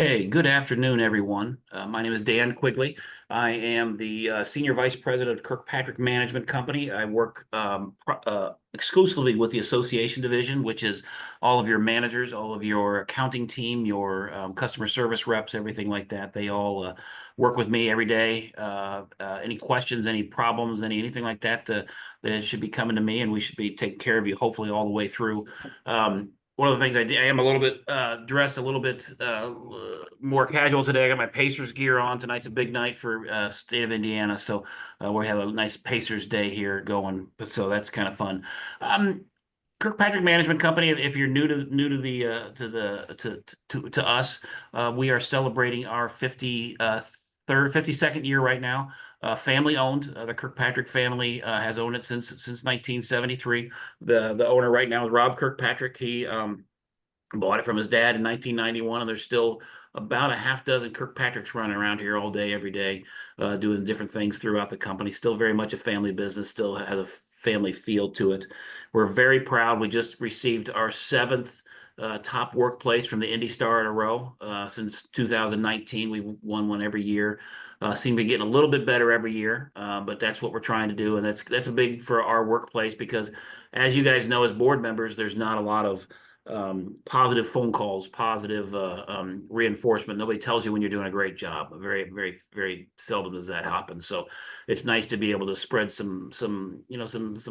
Hey, good afternoon, everyone. My name is Dan Quigley. I am the Senior Vice President of Kirkpatrick Management Company. I work exclusively with the Association Division, which is all of your managers, all of your accounting team, your customer service reps, everything like that. They all work with me every day. Any questions, any problems, anything like that, they should be coming to me, and we should be taking care of you, hopefully, all the way through. One of the things I am a little bit dressed a little bit more casual today. I got my Pacers gear on. Tonight's a big night for state of Indiana, so we have a nice Pacers day here going. So that's kind of fun. Um, Kirkpatrick Management Company. If you're new to the to us, we are celebrating our 52nd year right now. Family owned. The Kirkpatrick family has owned it since 1973. The owner right now is Rob Kirkpatrick. He bought it from his dad in 1991, and there's still about a half dozen Kirkpatricks running around here all day, every day, doing different things throughout the company. Still very much a family business, still has a family feel to it. We're very proud. We just received our seventh top workplace from the Indy Star in a row since 2019. We've won one every year. Seem to be getting a little bit better every year, but that's what we're trying to do, and that's a big for our workplace because, as you guys know, as board members, there's not a lot of positive phone calls, positive reinforcement. Nobody tells you when you're doing a great job. Very, very, very seldom does that happen. So it's nice to be able to spread some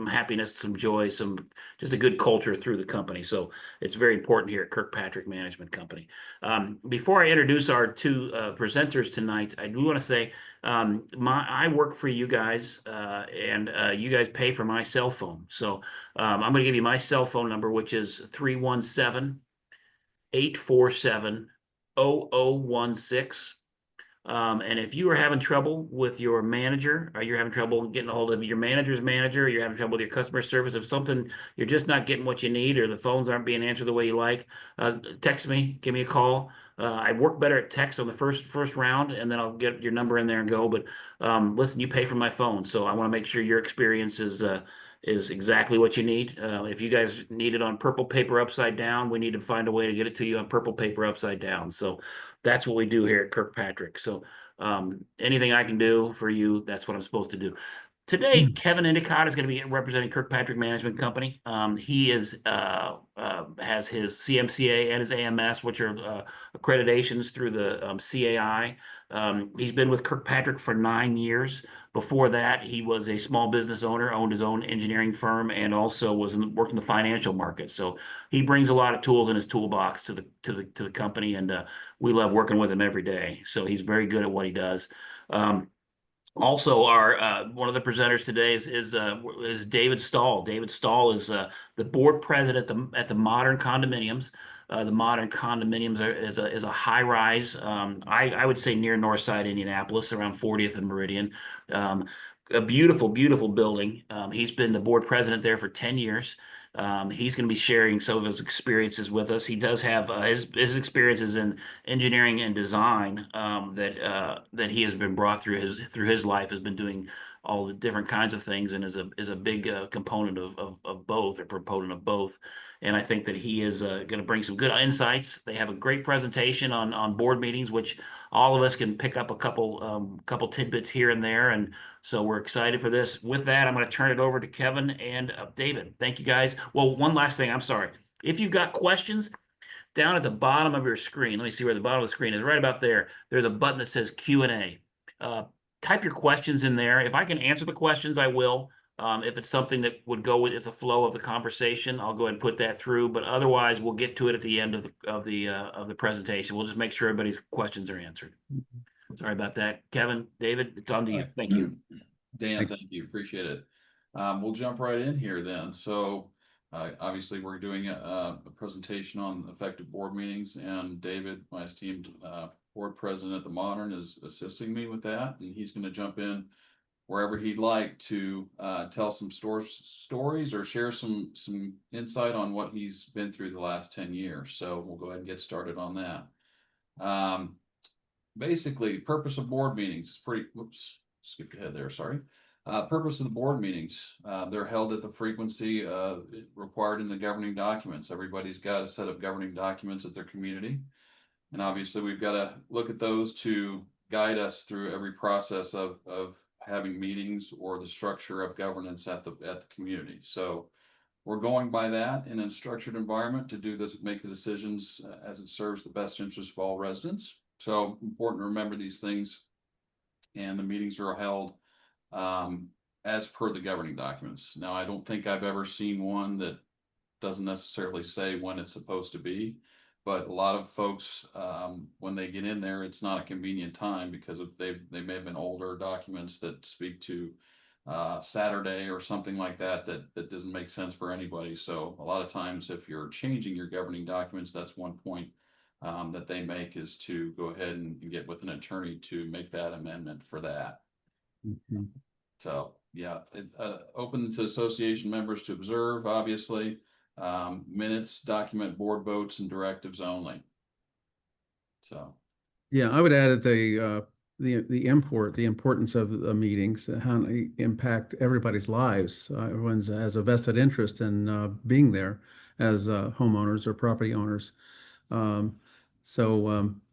happiness, some joy, some just a good culture through the company. So it's very important here at Kirkpatrick Management Company. Before I introduce our two presenters tonight, I do want to say I work for you guys, and you guys pay for my cell phone. So I'm going to give you my cell phone number, which is 317-847-0016. And if you are having trouble with your manager, or you're having trouble getting a hold of your manager's manager, or you're having trouble with your customer service, if something you're just not getting what you need, or the phones aren't being answered the way you like, text me, give me a call. I work better at text on the first round, and then I'll get your number in there and go. But listen, you pay for my phone, so I want to make sure your experience is exactly what you need. If you guys need it on purple paper upside down, we need to find a way to get it to you on purple paper upside down. So that's what we do here at Kirkpatrick. So anything I can do for you, that's what I'm supposed to do. Today, Kevin Endicott is going to be representing Kirkpatrick Management Company. He has his CMCA and his AMS, which are accreditations through the CAI. He's been with Kirkpatrick for 9 years. Before that, he was a small business owner, owned his own engineering firm, and also worked in the financial market. So he brings a lot of tools in his toolbox to the company, and we love working with him every day. So he's very good at what he does. Also, our one of the presenters today is David Stahl. David Stahl is the board president at the Modern Condominiums. The Modern Condominiums is a high rise. I would say near Northside Indianapolis, around 40th and Meridian. A beautiful, beautiful building. He's been the board president there for 10 years. He's going to be sharing some of his experiences with us. He does have his experiences in engineering and design that he has been brought through his life, has been doing all the different kinds of things, and is a big component of both, or proponent of both. And I think that he is going to bring some good insights. They have a great presentation on board meetings, which all of us can pick up a couple tidbits here and there, and so we're excited for this. With that, I'm going to turn it over to Kevin and David. Thank you, guys. Well, one last thing. I'm sorry. If you've got questions, down at the bottom of your screen, let me see where the bottom of the screen is. Right about there, there's a button that says Q&A. Type your questions in there. If I can answer the questions, I will. If it's something that would go with the flow of the conversation, I'll go ahead and put that through. But otherwise, we'll get to it at the end of the presentation. We'll just make sure everybody's questions are answered. Sorry about that. Kevin, David, it's on to you. Thank you. Dan, thank you. Appreciate it. We'll jump right in here then. So obviously we're doing a presentation on effective board meetings, and David, my esteemed board president at the Modern, is assisting me with that, and he's going to jump in wherever he'd like to tell some stories or share some insight on what he's been through the last 10 years. So we'll go ahead and get started on that. Basically, purpose of board meetings is skipped ahead there, sorry. Purpose of the board meetings, they're held at the frequency required in the governing documents. Everybody's got a set of governing documents at their community. And obviously, we've got to look at those to guide us through every process of having meetings or the structure of governance at the community. So we're going by that in a structured environment to do this, make the decisions as it serves the best interest of all residents. So important to remember these things, and the meetings are held as per the governing documents. Now, I don't think I've ever seen one that doesn't necessarily say when it's supposed to be. But a lot of folks, when they get in there, it's not a convenient time because they may have been older documents that speak to Saturday or something like that, that doesn't make sense for anybody. So a lot of times, if you're changing your governing documents, that's one point that they make, is to go ahead and get with an attorney to make that amendment for that. Mhm. So yeah, open to association members to observe, obviously. Minutes document board votes and directives only. So, Yeah, I would add that the importance of the meetings, how they impact everybody's lives. Everyone's has a vested interest in being there as homeowners or property owners. Um,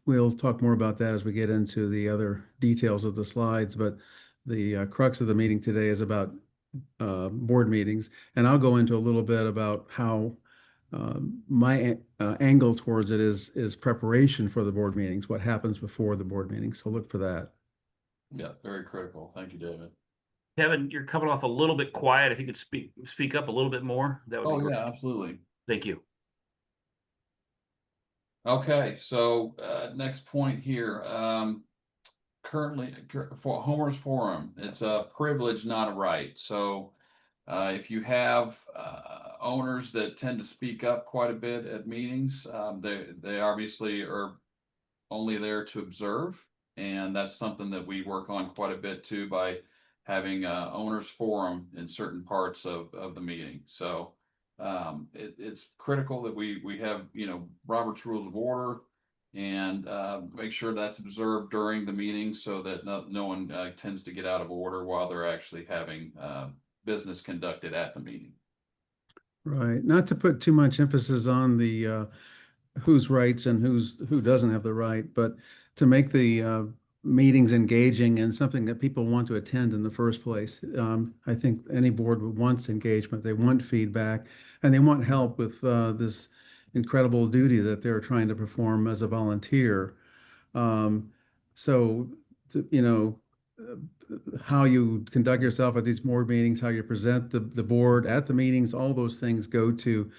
we'll talk more about that as we get into the other details of the slides. But the crux of the meeting today is about board meetings, and I'll go into a little bit about how my angle towards it is preparation for the board meetings, what happens before the board meeting. So look for that. yeah, very critical. Thank you, David. Kevin, you're coming off a little bit quiet. If you could speak up a little bit more, that would be Oh, great. yeah, absolutely. Thank you. Okay, so next point here. Currently, for Homer's Forum, it's a privilege, not a right. So if you have owners that tend to speak up quite a bit at meetings, they obviously are only there to observe. And that's something that we work on quite a bit too, by having owners forum in certain parts of the meeting. So it's critical that we have, Robert's Rules of Order, and make sure that's observed during the meeting, so that no one tends to get out of order while they're actually having business conducted at the meeting. Right. Not to put too much emphasis on the whose rights and who doesn't have the right, but to make the meetings engaging and something that people want to attend in the first place. I think any board wants engagement, they want feedback, and they want help with this incredible duty that they're trying to perform as a volunteer. Um, so, you know, how you conduct yourself at these board meetings, how you present the board at the meetings, all those things go to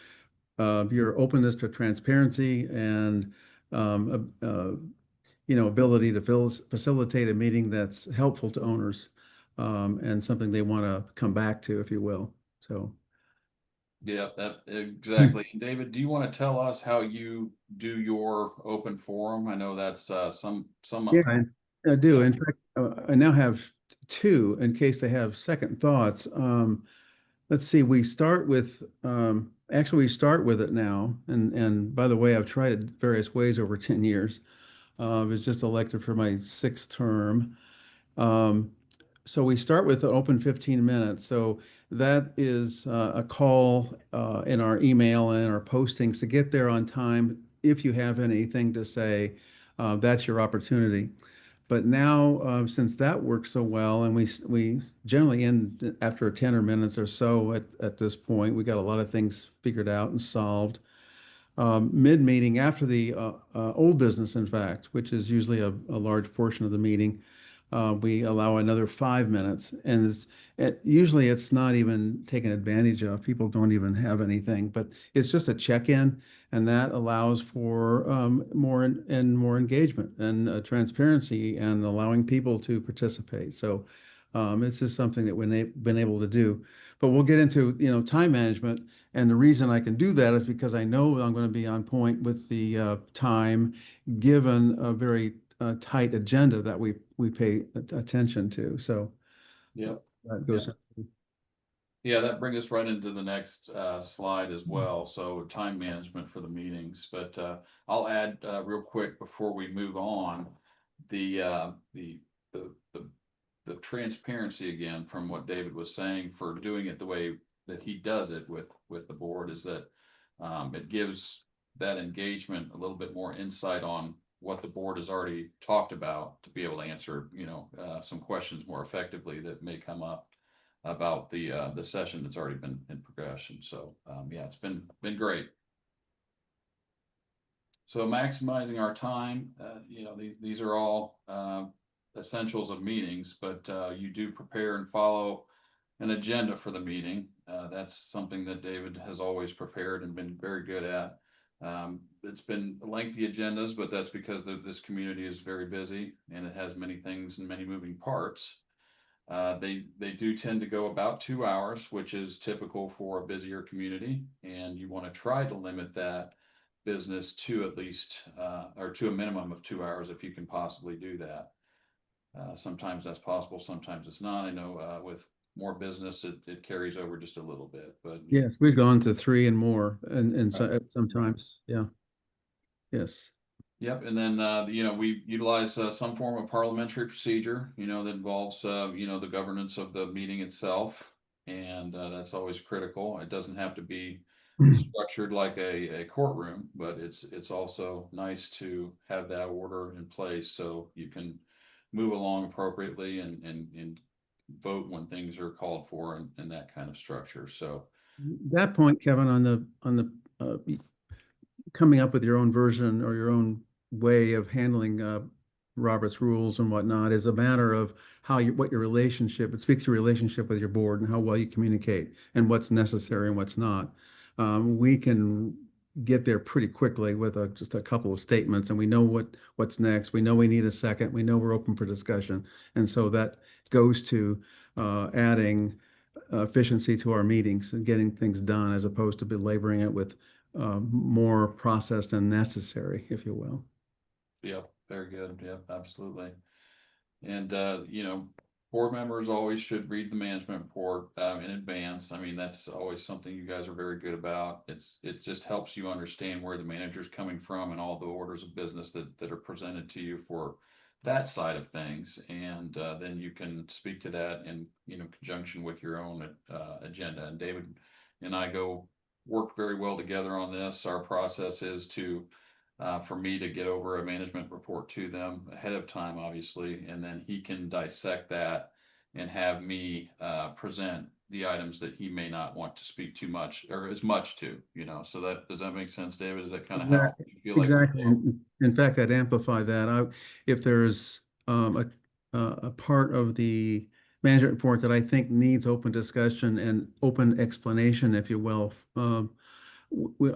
your openness to transparency and ability to facilitate a meeting that's helpful to owners and something they want to come back to, if you will. So, Yeah, that exactly. David, do you want to tell us how you do your open forum? I know that's some. yeah, I do. Yeah. In fact, I now have two in case they have second thoughts. Let's see, actually we start with it now. And by the way, I've tried it various ways over 10 years. I was just elected for my sixth term. Um, so we start with an open 15 minutes. So that is a call in our email and our postings to get there on time. If you have anything to say, that's your opportunity. But now, since that works so well, and we generally end after 10 or minutes or so at this point, we got a lot of things figured out and solved. Mid-meeting, after the old business, in fact, which is usually a large portion of the meeting, we allow another 5 minutes, and usually it's not even taken advantage of. People don't even have anything, but it's just a check-in, and that allows for more and more engagement and transparency and allowing people to participate. So it's just something that we've been able to do. But we'll get into, time management, and the reason I can do that is because I know I'm going to be on point with the time, given a very tight agenda that we pay attention to. So Yeah. that goes. Yeah, that brings us right into the next slide as well. So time management for the meetings, but I'll add real quick before we move on, the the transparency again from what David was saying for doing it the way that he does it with the board, is that it gives that engagement a little bit more insight on what the board has already talked about to be able to answer, some questions more effectively that may come up about the session that's already been in progression. So, yeah, it's been great. So maximizing our time, these are all essentials of meetings, but you do prepare and follow an agenda for the meeting. That's something that David has always prepared and been very good at. It's been lengthy agendas, but that's because this community is very busy and it has many things and many moving parts. They do tend to go about 2 hours, which is typical for a busier community, and you want to try to limit that business to at least or to a minimum of 2 hours if you can possibly do that. Sometimes that's possible, sometimes it's not. I know with more business, it carries over just a little bit, but Yes, we've gone to three and more, and yeah. sometimes, yeah, yes. Yep, and then we utilize some form of parliamentary procedure, that involves the governance of the meeting itself, and that's always critical. It doesn't have to be structured like a courtroom, but it's also nice to have that order in place so you can move along appropriately and vote when things are called for and that kind of structure. So That point, Kevin, on the coming up with your own version or your own way of handling Robert's rules and whatnot is a matter of what your relationship, it speaks to your relationship with your board and how well you communicate and what's necessary and what's not. We can get there pretty quickly with just a couple of statements, and we know what's next. We know we need a second. We know we're open for discussion, and so that goes to adding efficiency to our meetings and getting things done as opposed to belaboring it with more process than necessary, if you will. yeah, very good. Yep, absolutely. And board members always should read the management report in advance. I mean, that's always something you guys are very good about. It just helps you understand where the manager's coming from and all the orders of business that are presented to you for that side of things. And then you can speak to that in conjunction with your own agenda. And David and I work very well together on this. Our process is to for me to get over a management report to them ahead of time, obviously, and then he can dissect that and have me present the items that he may not want to speak too much or as much to, So does that make sense, David? Is that kind of how Exactly. you feel like we Exactly. flow? In fact, I'd amplify that. If there's a part of the management report that I think needs open discussion and open explanation, if you will,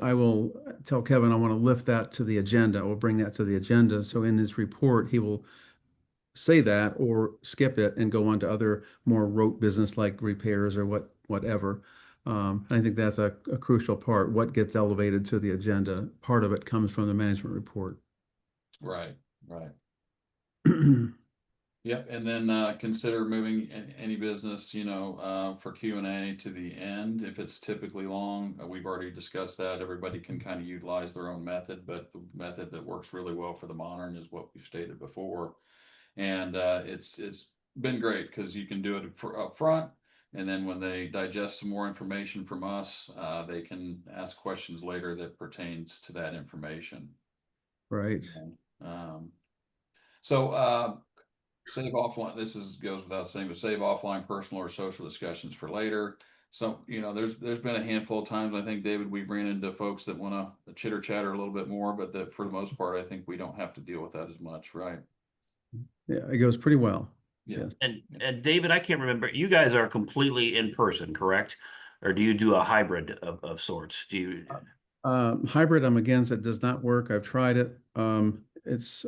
I will tell Kevin I want to lift that to the agenda. We'll bring that to the agenda. So in his report, he will say that or skip it and go on to other more rote business like repairs or whatever. I think that's a crucial part. What gets elevated to the agenda, part of it comes from the management report. Right, right. Yep, and then consider moving any business, for Q&A to the end. If it's typically long, we've already discussed that. Everybody can kind of utilize their own method, but the method that works really well for the modern is what we've stated before. And it's been great because you can do it up front, and then when they digest some more information from us, they can ask questions later that pertains to that information. Right. And, so save offline. Goes without saying, but save offline personal or social discussions for later. So there's been a handful of times I think, David, we've ran into folks that want to chitter chatter a little bit more, but that for the most part I think we don't have to deal with that as much, right? Yeah, it goes pretty well. Yeah. Yes. And David, I can't remember. You guys are completely in person, correct? Or do you do a hybrid of sorts? Do you? Hybrid, I'm against. It does not work. I've tried it. It's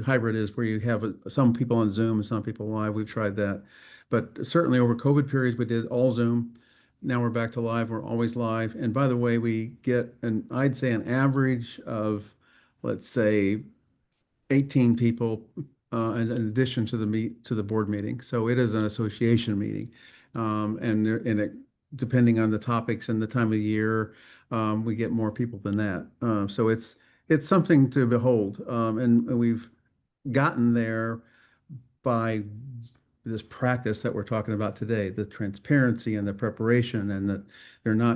hybrid is where you have some people on Zoom and some people live. We've tried that, but certainly over COVID periods we did all Zoom. Now we're back to live. We're always live. And by the way, we get I'd say an average of, let's say, 18 people in addition to the board meeting. So it is an association meeting, depending on the topics and the time of year, we get more people than that. So it's something to behold, and we've gotten there by this practice that we're talking about today, the transparency and the preparation, and that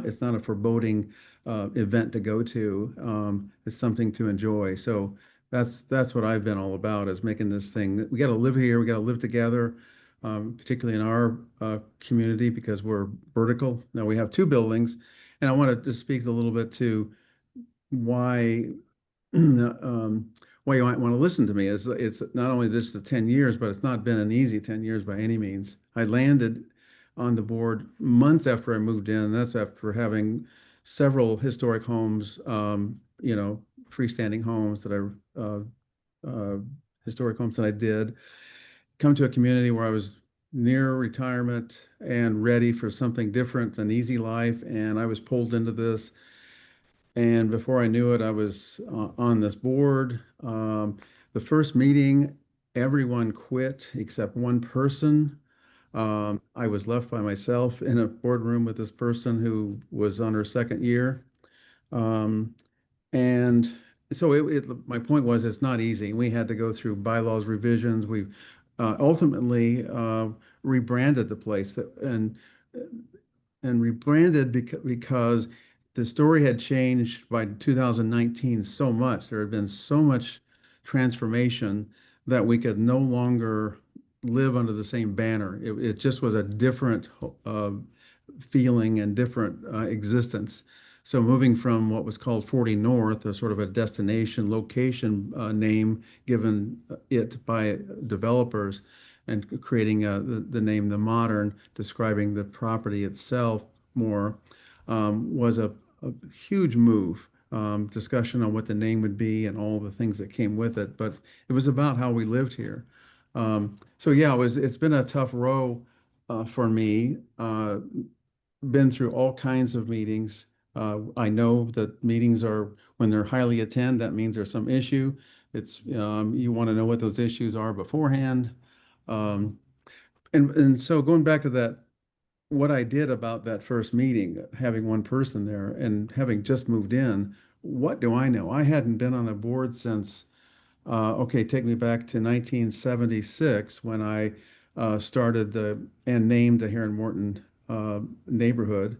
it's not a foreboding event to go to. It's something to enjoy. So that's what I've been all about, is making this thing. We got to live here. We got to live together, particularly in our community, because we're vertical. Now we have two buildings, and I want to just speak a little bit to why why you might want to listen to me. Is it's not only just the 10 years, but it's not been an easy 10 years by any means. I landed on the board months after I moved in. That's after having several historic homes, freestanding homes that historic homes that I did. Come to a community where I was near retirement and ready for something different, an easy life, and I was pulled into this. And before I knew it, I was on this board. The first meeting, everyone quit except one person. I was left by myself in a boardroom with this person who was on her second year. Um, and so my point was, it's not easy. We had to go through bylaws revisions. We ultimately rebranded the place and rebranded because the story had changed by 2019 so much. There had been so much transformation that we could no longer live under the same banner. It just was a different feeling and different existence. So moving from what was called 40 North, a sort of a destination location name given it by developers, and creating the name The Modern, describing the property itself more, was a huge move. Discussion on what the name would be and all the things that came with it, but it was about how we lived here. So yeah, it's been a tough row for me. Been through all kinds of meetings. I know that meetings are, when they're highly attended, that means there's some issue. It's you want to know what those issues are beforehand. Um, and so going back to that, what I did about that first meeting, having one person there and having just moved in, what do I know? I hadn't been on a board since, okay, take me back to 1976 when I started and named the Heron Morton neighborhood,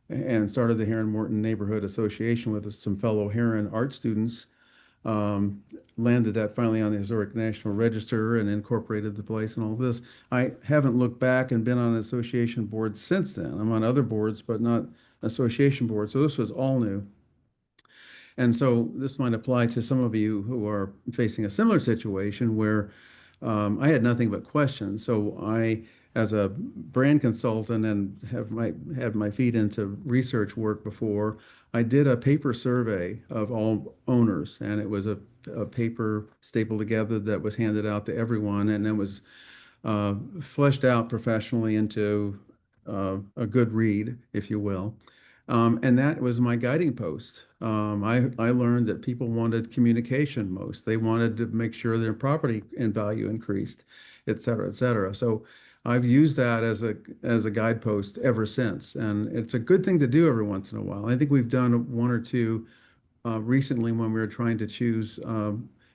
and started the Heron Morton Neighborhood Association with some fellow Heron art students. um, Landed that finally on the Historic National Register and incorporated the place and all this. I haven't looked back and been on an association board since then. I'm on other boards, but not association boards. So this was all new. And so this might apply to some of you who are facing a similar situation where I had nothing but questions. So as a brand consultant and had my feet into research work before, I did a paper survey of all owners, and it was a paper stapled together that was handed out to everyone, and then was fleshed out professionally into a good read, if you will. And that was my guiding post. I learned that people wanted communication most. They wanted to make sure their property and value increased, et cetera, et cetera. So I've used that as a guidepost ever since. And it's a good thing to do every once in a while. I think we've done one or two recently when we were trying to choose,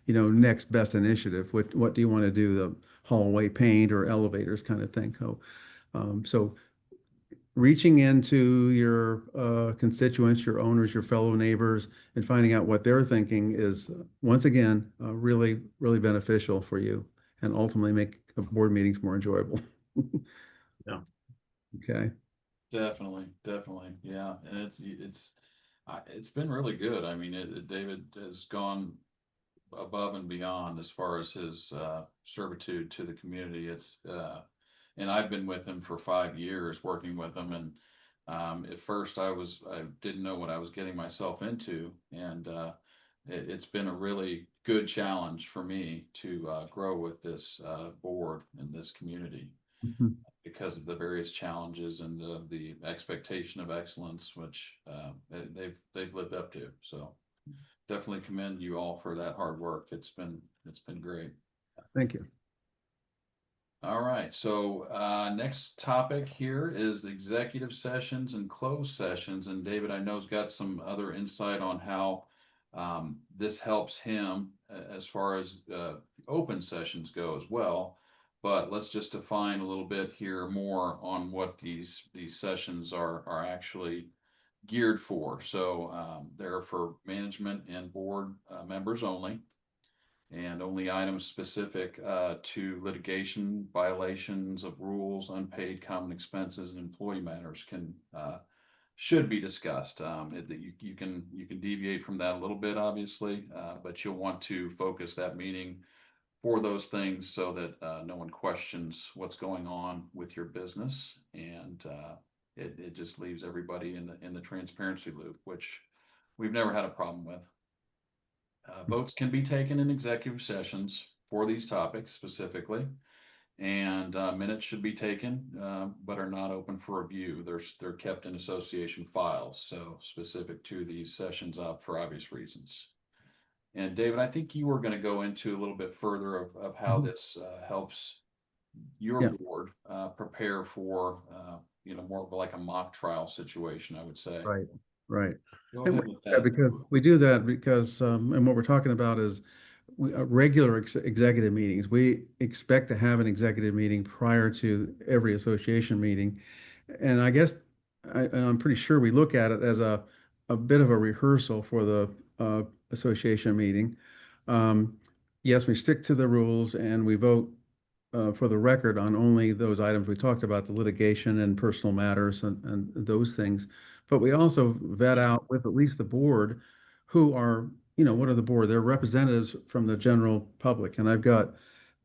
next best initiative. What do you want to do? The hallway paint or elevators kind of thing. So reaching into your constituents, your owners, your fellow neighbors, and finding out what they're thinking is, once again, really, really beneficial for you, and ultimately make board meetings more enjoyable. Yeah. Okay. Definitely, definitely, yeah, and it's been really good. I mean, David has gone above and beyond as far as his servitude to the community. And I've been with him for 5 years, working with him, and at first I didn't know what I was getting myself into, and it's been a really good challenge for me to grow with this board and this community, Mhm. because of the various challenges and the expectation of excellence, which they've lived up to. So definitely commend you all for that hard work. It's been great. Thank you. All right, so next topic here is executive sessions and closed sessions. And David, I know, has got some other insight on how this helps him as far as open sessions go as well. but let's just define a little bit here more on what these sessions are actually geared for. So they're for management and board members only, and only items specific to litigation, violations of rules, unpaid common expenses, and employee matters can should be discussed. You can deviate from that a little bit, obviously, but you'll want to focus that meeting for those things so that no one questions what's going on with your business, and it just leaves everybody in the transparency loop, which we've never had a problem with. Votes can be taken in executive sessions for these topics specifically, and minutes should be taken, but are not open for review. They're kept in association files, so specific to these sessions for obvious reasons. And David, I think you were going to go into a little bit further of how this helps your Yeah. board prepare for more of like a mock trial situation, I would say. Right. Right. Go And ahead we with do that that. because we do that because, and what we're talking about is regular executive meetings. We expect to have an executive meeting prior to every association meeting. And I guess I'm pretty sure we look at it as a bit of a rehearsal for the association meeting. Um, yes, we stick to the rules and we vote for the record on only those items we talked about, the litigation and personal matters and those things. But we also vet out with at least the board who are, what are the board? They're representatives from the general public. And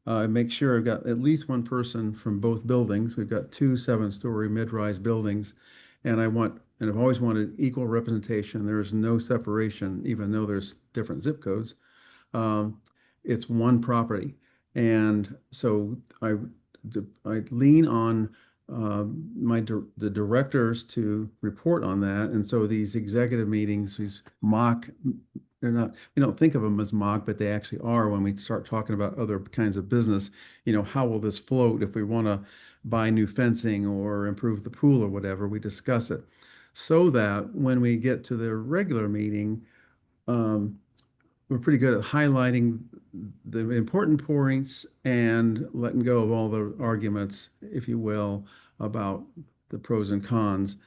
I make sure I've got at least one person from both buildings. We've got two 7-story mid-rise buildings. And I've always wanted equal representation. There is no separation, even though there's different zip codes. Um, it's one property. And so I lean on the directors to report on that. And so these executive meetings, these mock, they're not, we don't think of them as mock, but they actually are when we start talking about other kinds of business. How will this float if we want to buy new fencing or improve the pool or whatever? We discuss it so that when we get to the regular meeting, um, we're pretty good at highlighting the important points and letting go of all the arguments, if you will, about the pros and cons.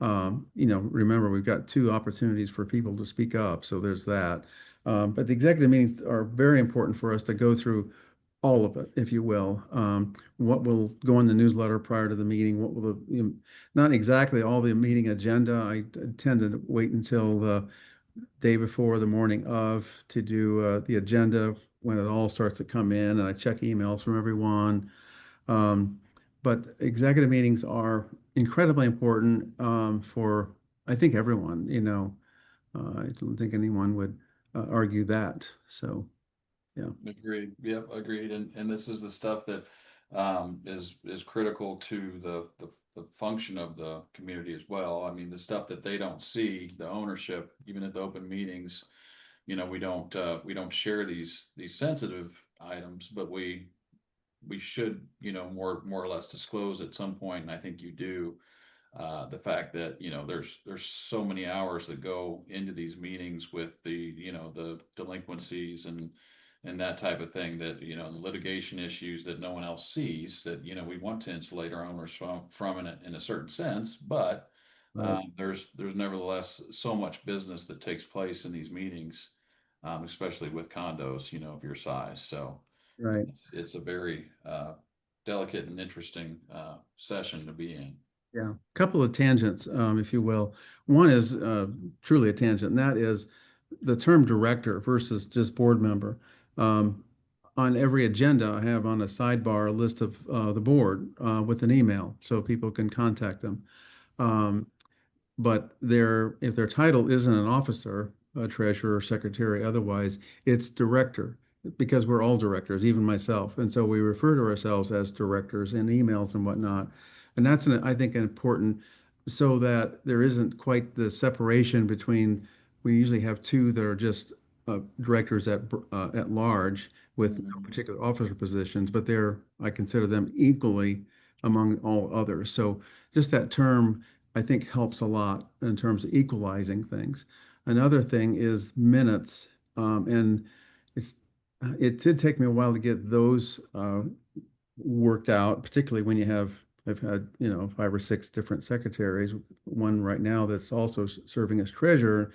Remember, we've got 2 opportunities for people to speak up, so there's that. But the executive meetings are very important for us to go through all of it, if you will. What will go in the newsletter prior to the meeting? What will not exactly all the meeting agenda. I tend to wait until the day before, the morning of, to do the agenda when it all starts to come in, and I check emails from everyone. Um, but executive meetings are incredibly important for, I think, everyone. I don't think anyone would argue that. So, yeah. Agreed. Yep, agreed. And this is the stuff that is critical to the function of the community as well. I mean, the stuff that they don't see, the ownership, even at the open meetings, we don't share these sensitive items, but we should, more or less disclose at some point, and I think you do. The fact that there's so many hours that go into these meetings with the delinquencies and that type of thing, that the litigation issues that no one else sees, that we want to insulate our owners from in a certain sense, but Right. there's nevertheless so much business that takes place in these meetings, especially with condos of your size. So Right. it's a very delicate and interesting session to be in. Yeah, a couple of tangents, if you will. One is truly a tangent, and that is the term director versus just board member. Um, on every agenda, I have on a sidebar a list of the board with an email so people can contact them. Um, but if their title isn't an officer, a treasurer, secretary, otherwise, it's director because we're all directors, even myself. And so we refer to ourselves as directors in emails and whatnot. And that's, I think, important so that there isn't quite the separation between, we usually have 2 that are just directors at large with no Mhm. particular officer positions, but I consider them equally among all others. So just that term, I think, helps a lot in terms of equalizing things. Another thing is minutes, and it did take me a while to get those worked out, particularly when I've had, 5 or 6 different secretaries. One right now that's also serving as treasurer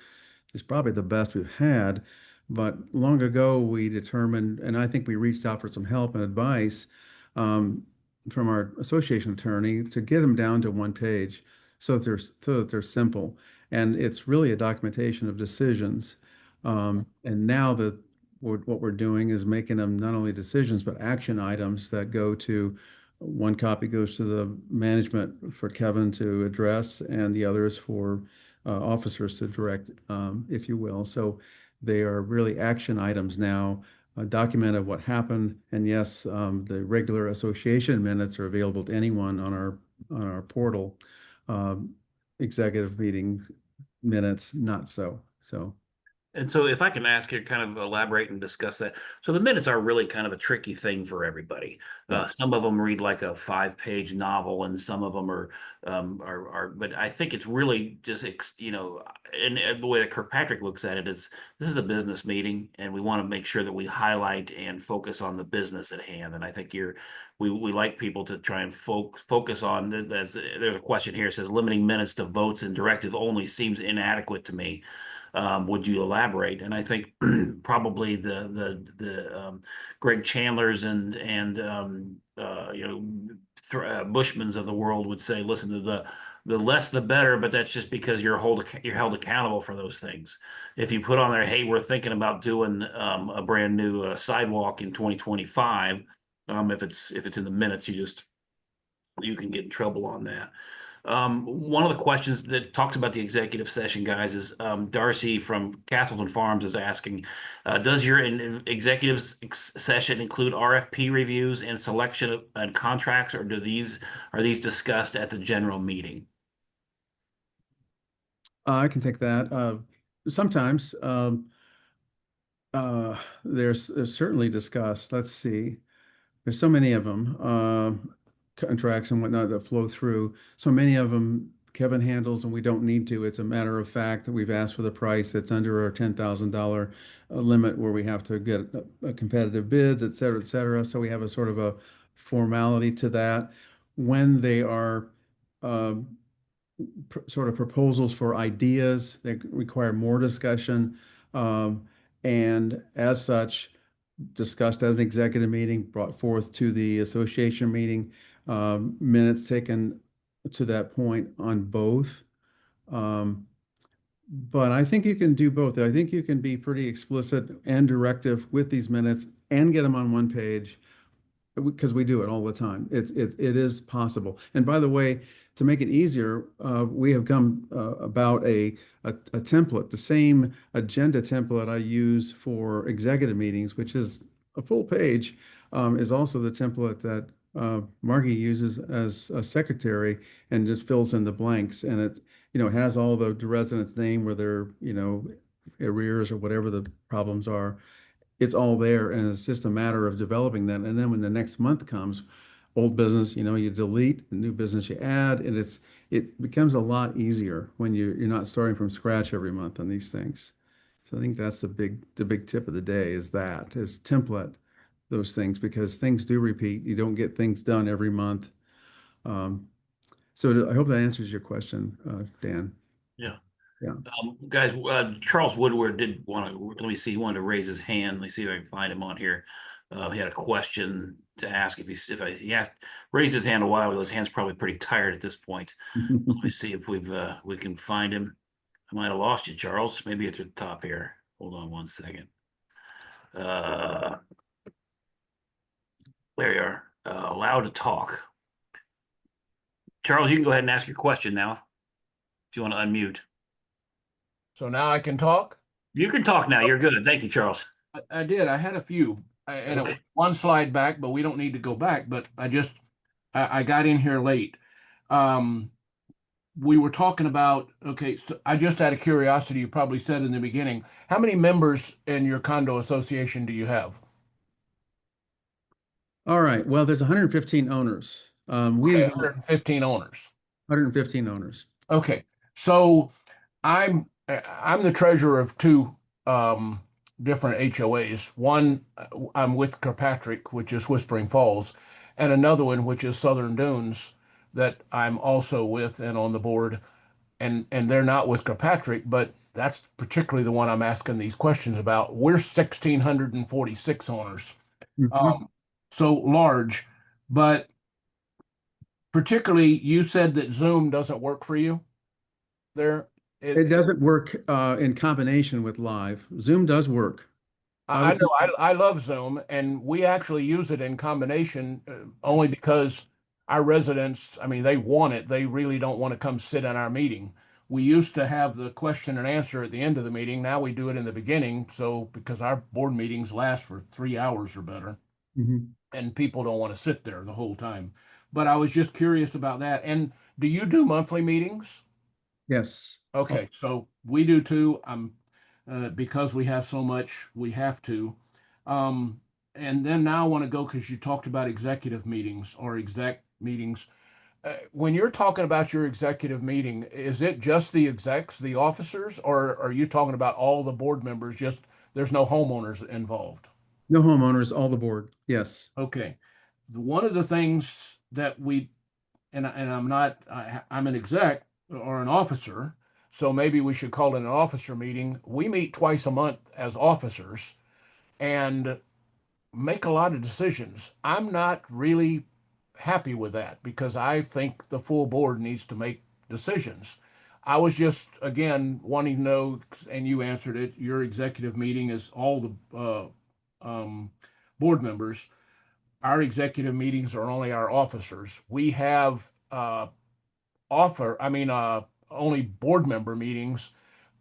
is probably the best we've had. But long ago, we determined, and I think we reached out for some help and advice um, from our association attorney to get them down to one page so that they're simple. And it's really a documentation of decisions. And now that what we're doing is making them not only decisions, but action items that go to one copy goes to the management for Kevin to address, and the others for officers to direct, if you will. So they are really action items now, a document of what happened. And yes, the regular association minutes are available to anyone on our portal. Um, Executive meeting minutes, not so. So. And so if I can ask you to kind of elaborate and discuss that. So the minutes are really kind of a tricky thing for everybody. Yeah. Some of them read like a 5-page novel and some of them but I think it's really just, and the way that Kirkpatrick looks at it is this is a business meeting and we want to make sure that we highlight and focus on the business at hand. And I think we like people to try and focus on, there's a question here, it says limiting minutes to votes and directive only seems inadequate to me. Would you elaborate? And I think probably the Greg Chandlers and Bushmans of the world would say, listen, to the less the better, but that's just because you're held accountable for those things. If you put on there, hey, we're thinking about doing a brand new sidewalk in 2025, if it's in the minutes, you can get in trouble on that. One of the questions that talks about the executive session, guys, is Darcy from Castleton Farms is asking, does your executive session include RFP reviews and selection and contracts, or are these discussed at the general meeting? I can take that. Sometimes there's certainly discussed. Let's see. There's so many of them, contracts and whatnot that flow through. So many of them Kevin handles, and we don't need to. It's a matter of fact that we've asked for the price that's under our $10,000 limit, where we have to get competitive bids, et cetera, et cetera. So we have a sort of a formality to that. When they are sort of proposals for ideas that require more discussion, and as such, discussed as an executive meeting, brought forth to the association meeting, minutes taken to that point on both. But I think you can do both. I think you can be pretty explicit and directive with these minutes and get them on one page, because we do it all the time. It is possible. And by the way, to make it easier, we have come about a template, the same agenda template I use for executive meetings, which is a full page, is also the template that Margie uses as a secretary and just fills in the blanks. And it, has all the residents' name, where their, arrears or whatever the problems are. It's all there, and it's just a matter of developing that. And then when the next month comes, old business, you delete, new business you add, and it becomes a lot easier when you're not starting from scratch every month on these things. So I think that's the big tip of the day, is template those things, because things do repeat. You don't get things done every month. So I hope that answers your question, Dan. Yeah. Yeah. Guys, Charles Woodward did want to, let me see, he wanted to raise his hand. Let me see if I can find him on here. He had a question to ask. He raised his hand a while ago. His hand's probably pretty tired at this point. Let me see if we can find him. I might have lost you, Charles. Maybe it's at the top here. Hold on one second. There you are. Allowed to talk. Charles, you can go ahead and ask your question now, if you want to unmute. So now I can talk? You can talk now. You're good. Thank you, Charles. I did. I had a few. And it was one slide back, but we don't need to go back. But I got in here late. We were talking about, okay, so I just out of curiosity, you probably said in the beginning, how many members in your condo association do you have? All right. Well, there's 115 owners. Okay, 115 owners. 115 owners. Okay. So I'm the treasurer of two different HOAs. One, I'm with Kirkpatrick, which is Whispering Falls, and another one, which is Southern Dunes, that I'm also with and on the board. And they're not with Kirkpatrick, but that's particularly the one I'm asking these questions about. We're 1,646 owners, Mhm. so large, but particularly you said that Zoom doesn't work for you there. It doesn't work in combination with live. Zoom does work. I know I love Zoom, and we actually use it in combination only because our residents, I mean, they want it. They really don't want to come sit in our meeting. We used to have the question and answer at the end of the meeting. Now we do it in the beginning. So because our board meetings last for 3 hours or better, Mhm. and people don't want to sit there the whole time. But I was just curious about that. And do you do monthly meetings? Yes. Oh, Okay, so we do too. Because we have so much, we have to. Um, and then now I want to go because you talked about executive meetings or exec meetings. When you're talking about your executive meeting, is it just the execs, the officers, or are you talking about all the board members? Just there's no homeowners involved. no homeowners, all the board. Yes. Okay. One of the things that we and I'm not I'm an exec or an officer, so maybe we should call it an officer meeting. We meet twice a month as officers and make a lot of decisions. I'm not really happy with that because I think the full board needs to make decisions. I was just again wanting to know, and you answered it. Your executive meeting is all the board members. Our executive meetings are only our officers. We have only board member meetings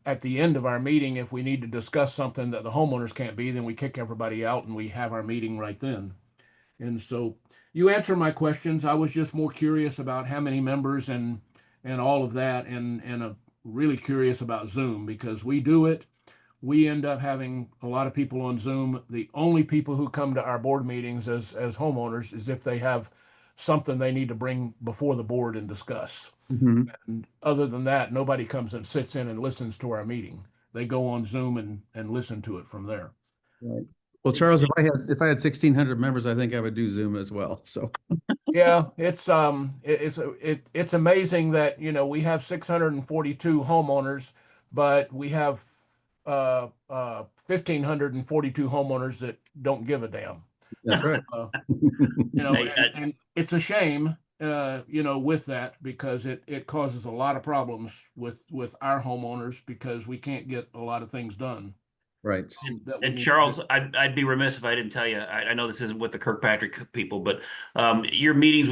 at the end of our meeting. If we need to discuss something that the homeowners can't be, then we kick everybody out and we have our meeting right then. And so you answer my questions. I was just more curious about how many members and all of that, and really curious about Zoom because we do it. We end up having a lot of people on Zoom. The only people who come to our board meetings as homeowners is if they have something they need to bring before the board and discuss. Mhm. And other than that, nobody comes and sits in and listens to our meeting. They go on Zoom and listen to it from there. Right. Well, Charles, if I had 1,600 members, I think I would do Zoom as well. So Yeah, it's amazing that we have 642 homeowners, but we have 1,542 homeowners that don't give a damn. that's right. Uh, Hey, and it's a shame, with that because it causes a lot of problems with our homeowners because we can't get a lot of things done Right. that we and need to do. Charles, I'd be remiss if I didn't tell you. I know this isn't with the Kirkpatrick people, but your meetings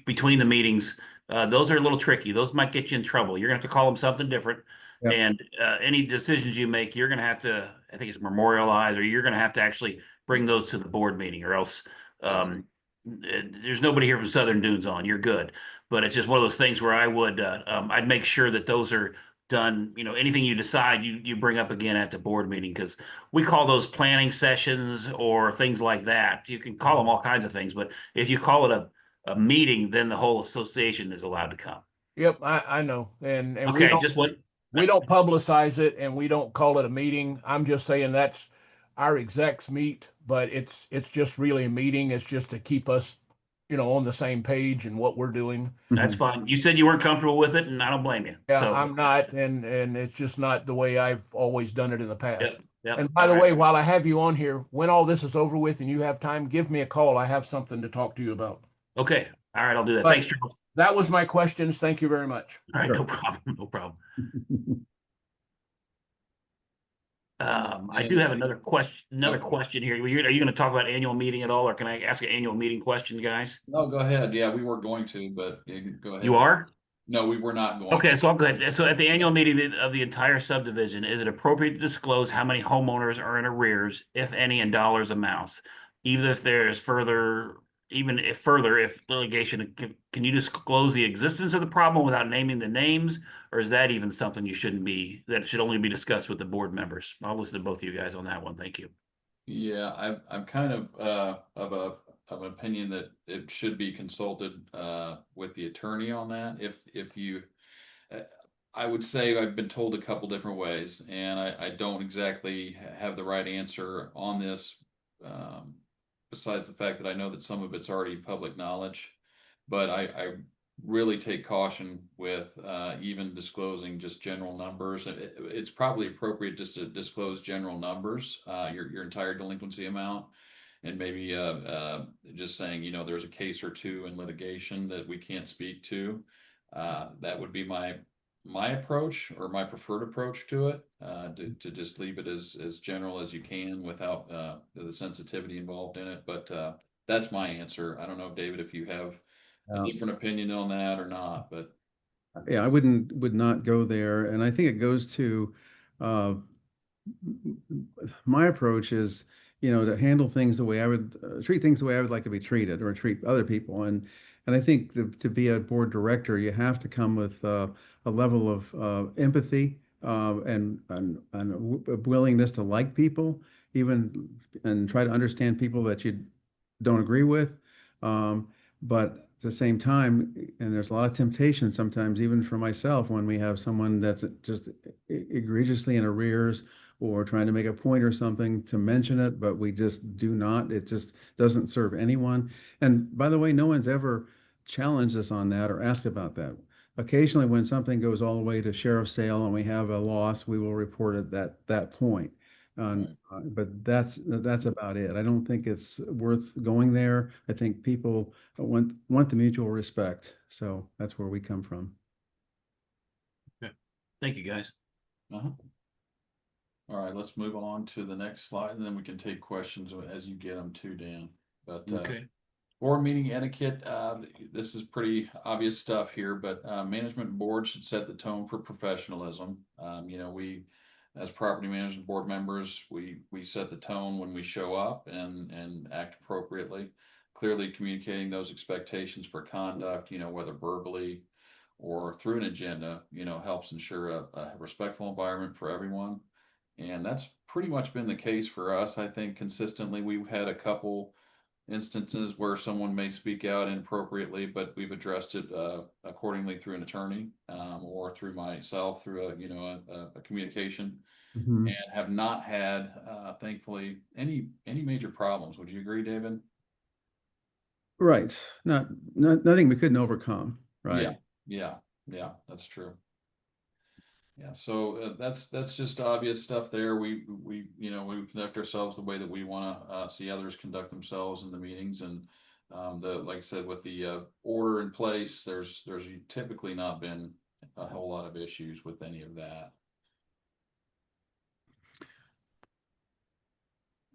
between the meetings, those are a little tricky. Those might get you in trouble. You're gonna have to call them something different. Yep. And any decisions you make, you're gonna have to, I think it's memorialize, or you're gonna have to actually bring those to the board meeting, or else there's nobody here from Southern Dunes on. You're good, but it's just one of those things where I'd make sure that those are done. Anything you decide, you bring up again at the board meeting because we call those planning sessions or things like that. You can call them all kinds of things, but if you call it a meeting, then the whole association is allowed to come. Yep, I know, and we Okay, don't just what we don't publicize it and we don't call it a meeting. I'm just saying that's our execs meet, but it's just really a meeting. It's just to keep us, on the same page and what we're doing. that's Mhm. fine. You said you weren't comfortable with it, and I don't blame you. Yeah, So, I'm not, and it's just not the way I've always done it in the yep, past. yep. And by All the right. way, while I have you on here, when all this is over with and you have time, give me a call. I have something to talk to you about. Okay. All right, I'll do that. But Thanks, Charles. that was my questions. Thank you very much. All right, Sure. no problem. No problem. I do And have another question. Another question here. Are you going to talk about annual meeting at all, or can I ask an annual meeting question, guys? no, go ahead. Yeah, we were going to, but yeah, go You ahead. are? No, we were not going Okay, to. so I'll go ahead. So at the annual meeting of the entire subdivision, is it appropriate to disclose how many homeowners are in arrears, if any, in dollars amounts? Even if if litigation, can you disclose the existence of the problem without naming the names? Or is that even something that should only be discussed with the board members? I'll listen to both of you guys on that one. Thank you. Yeah, I'm kind of an opinion that it should be consulted with the attorney on that. If you, uh, I would say I've been told a couple different ways, and I don't exactly have the right answer on this. besides the fact that I know that some of it's already public knowledge. But I really take caution with even disclosing just general numbers. It's probably appropriate just to disclose general numbers, your entire delinquency amount, and maybe just saying, there's a case or two in litigation that we can't speak to. That would be my approach, or my preferred approach to it, to just leave it as general as you can without the sensitivity involved in it. But that's my answer. I don't know, David, if you have a different opinion on that or not, but Yeah, I would not go there. And I think it goes to uh, my approach is, to handle things the way I would treat things the way I would like to be treated or treat other people. And I think to be a board director, you have to come with a level of empathy and a willingness to like people, even and try to understand people that you don't agree with. Um, but at the same time, and there's a lot of temptation sometimes, even for myself, when we have someone that's just egregiously in arrears or trying to make a point or something, to mention it, but we just do not. It just doesn't serve anyone. And by the way, no one's ever challenged us on that or asked about that. Occasionally, when something goes all the way to sheriff's sale and we have a loss, we will report it at that point. right. But that's about it. I don't think it's worth going there. I think people want the mutual respect. So that's where we come from. Thank you, guys. Uh-huh. All right, let's move on to the next slide, and then we can take questions as you get them too, Dan. But Okay. board meeting etiquette, this is pretty obvious stuff here, but management board should set the tone for professionalism. We, as property management board members, we set the tone when we show up and act appropriately, clearly communicating those expectations for conduct, whether verbally or through an agenda, helps ensure a respectful environment for everyone. And that's pretty much been the case for us. I think consistently we've had a couple instances where someone may speak out inappropriately, but we've addressed it accordingly through an attorney, or through myself through a communication, Mhm. and have not had thankfully any major problems. Would you agree, David? Right. Nothing we couldn't overcome. Right. Yeah, that's true. Yeah, so that's just obvious stuff there. We conduct ourselves the way that we want to see others conduct themselves in the meetings, and like I said, with the order in place, there's typically not been a whole lot of issues with any of that.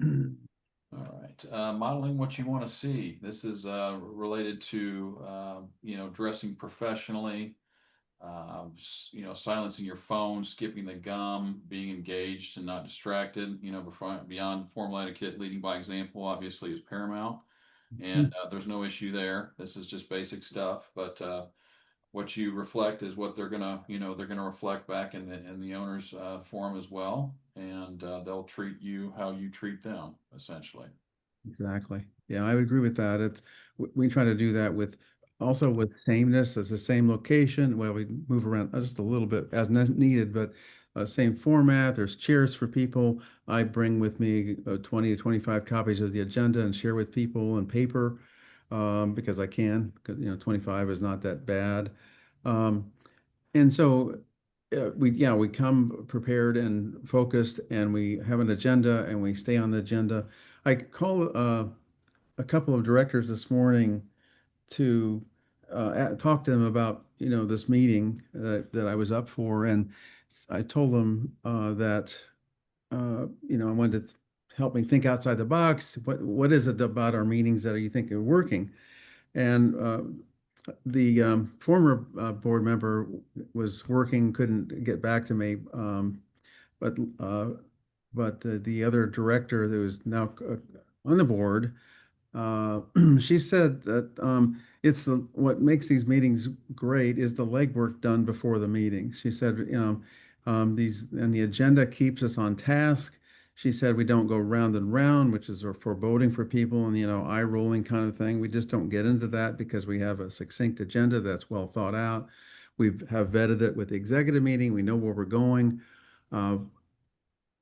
All right, modeling what you want to see. This is related to dressing professionally, silencing your phone, skipping the gum, being engaged and not distracted, beyond formal etiquette, leading by example, obviously is paramount. And there's no issue there. This is just basic stuff, but what you reflect is what they're gonna reflect back in the owner's forum as well, and they'll treat you how you treat them, essentially. Exactly. Yeah, I would agree with that. We try to do that also with sameness. It's the same location. Well, we move around just a little bit as needed, but same format. There's chairs for people. I bring with me 20 to 25 copies of the agenda and share with people in paper, because I can. Because 25 is not that bad. Um, and so we come prepared and focused, and we have an agenda, and we stay on the agenda. I call a couple of directors this morning to talk to them about this meeting that I was up for, and I told them that I wanted to help me think outside the box. What is it about our meetings that you think are working? And the former board member was working, couldn't get back to me, but uh, the other director that was now on the board, uh, she said that it's what makes these meetings great is the legwork done before the meeting. She said, the agenda keeps us on task. She said we don't go round and round, which is a foreboding for people, and eye rolling kind of thing. We just don't get into that because we have a succinct agenda that's well thought out. We have vetted it with the executive meeting. We know where we're going. Uh,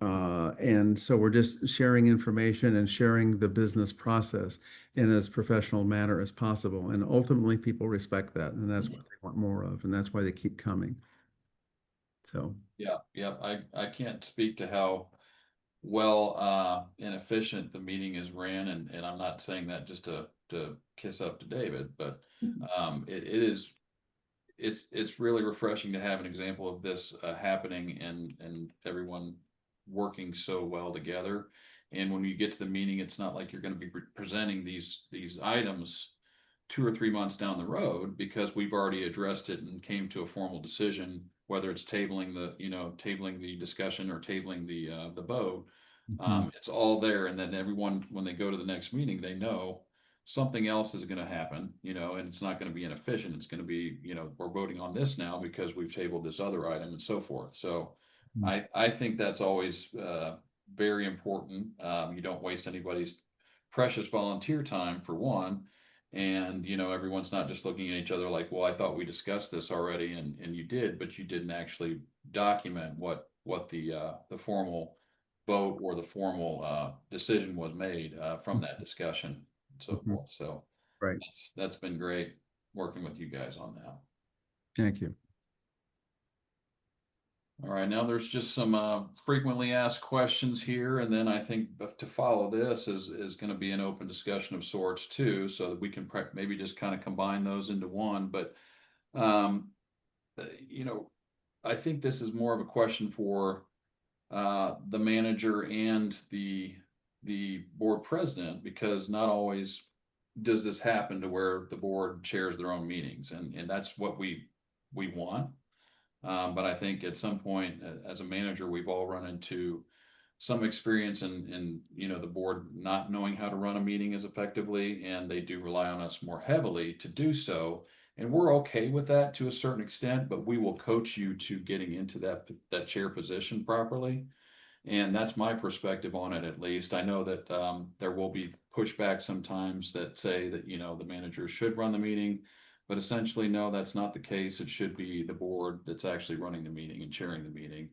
And so we're just sharing information and sharing the business process in as professional manner as possible. And ultimately, people respect that, and that's what they want more of, and that's why they keep coming. So, Yeah, yeah, I can't speak to how well and efficient the meeting is ran, and I'm not saying that just to kiss up to David, but it is it's really refreshing to have an example of this happening and everyone working so well together. And when you get to the meeting, it's not like you're going to be presenting these items 2 or 3 months down the road, because we've already addressed it and came to a formal decision, whether it's tabling tabling the discussion or tabling the vote. It's all there, and then everyone, when they go to the next meeting, they know something else is going to happen, and it's not going to be inefficient. It's going to be, we're voting on this now because we've tabled this other item and so forth. So I think that's always very important. You don't waste anybody's precious volunteer time, for one. And, everyone's not just looking at each other like, well, I thought we discussed this already, and you did, but you didn't actually document what the formal vote or the formal decision was made from that discussion and so forth. So right. that's been great working with you guys on that. Thank you. All right, now there's just some frequently asked questions here, and then I think to follow this is going to be an open discussion of sorts too, so that we can maybe just kind of combine those into one. But I think this is more of a question for the manager and the board president, because not always does this happen to where the board chairs their own meetings, and that's what we want. But I think at some point, as a manager, we've all run into some experience in the board not knowing how to run a meeting as effectively, and they do rely on us more heavily to do so. And we're okay with that to a certain extent, but we will coach you to getting into that chair position properly. And that's my perspective on it, at least. I know that there will be pushback sometimes that say that, the manager should run the meeting, but essentially, no, that's not the case. It should be the board that's actually running the meeting and chairing the meeting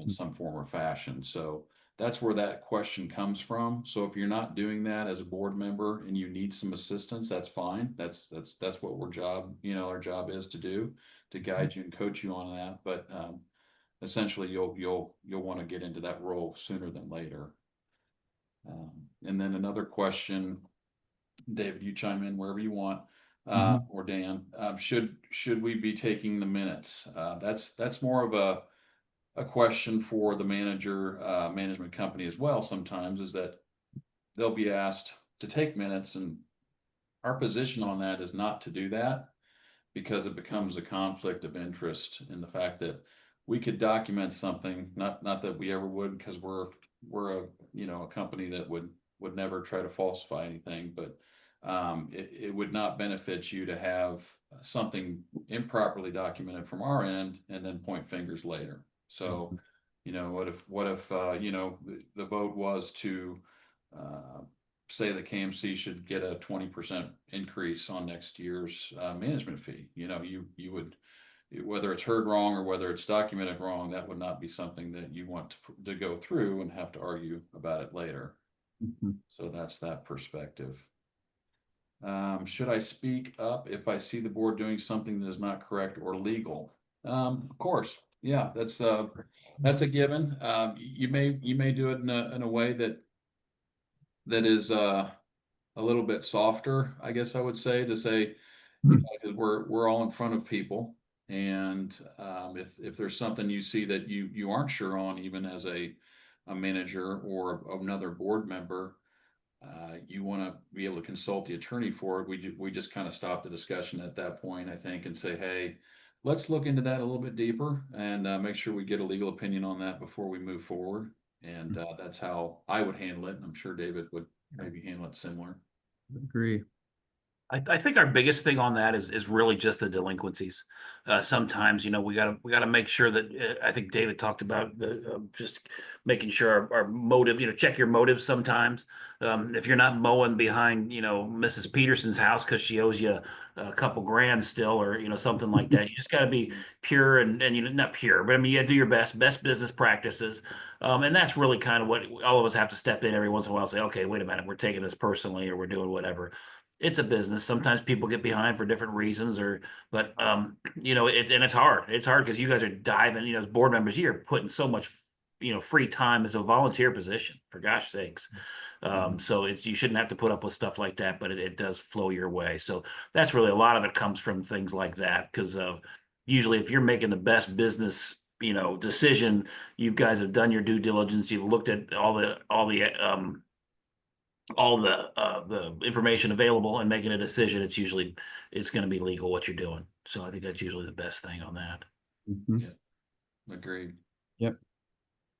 in some form or fashion. So that's where that question comes from. So if you're not doing that as a board member and you need some assistance, that's fine. That's what our job is to do, to guide you and coach you on that. But essentially, you'll want to get into that role sooner than later. And then another question, David, you chime in wherever you want, or Dan. Should we be taking the minutes? That's more of a question for the management company as well. Sometimes is that they'll be asked to take minutes, and our position on that is not to do that, because it becomes a conflict of interest in the fact that we could document something, not that we ever would, because we're a company that would never try to falsify anything, but it would not benefit you to have something improperly documented from our end and then point fingers later. So, what if the vote was to say the KMC should get a 20% increase on next year's management fee? You would, whether it's heard wrong or whether it's documented wrong, that would not be something that you want to go through and have to argue about it later. So that's that perspective. Should I speak up if I see the board doing something that is not correct or legal? Of course, yeah, that's a given. You may do it in a way that is a little bit softer, I guess I would say, to say, because we're all in front of people, and if there's something you see that you aren't sure on, even as a manager or another board member, you want to be able to consult the attorney for it. We just kind of stop the discussion at that point, I think, and say, hey, let's look into that a little bit deeper and make sure we get a legal opinion on that before we move forward. And that's how I would handle it. And I'm sure David would maybe handle it similar. Agree. I think our biggest thing on that is really just the delinquencies. Sometimes, we gotta make sure that, I think David talked about just making sure our motive, check your motives sometimes. If you're not mowing behind, Mrs. Peterson's house because she owes you a couple grand still, or, something like that. You just gotta be pure and, not pure, but I mean, you gotta do your best business practices. And that's really kind of what all of us have to step in every once in a while and say, okay, wait a minute, we're taking this personally, or we're doing whatever. It's a business. Sometimes people get behind for different reasons, but and it's hard. It's hard because you guys are diving, as board members, you're putting so much, free time as a volunteer position, for gosh sakes. So you shouldn't have to put up with stuff like that, but it does flow your way. So that's really, a lot of it comes from things like that. Because usually if you're making the best business, decision, you guys have done your due diligence. You've looked at all the information available and making a decision. It's going to be legal what you're doing. So I think that's usually the best thing on that. Mhm. Yeah, agreed. Yep.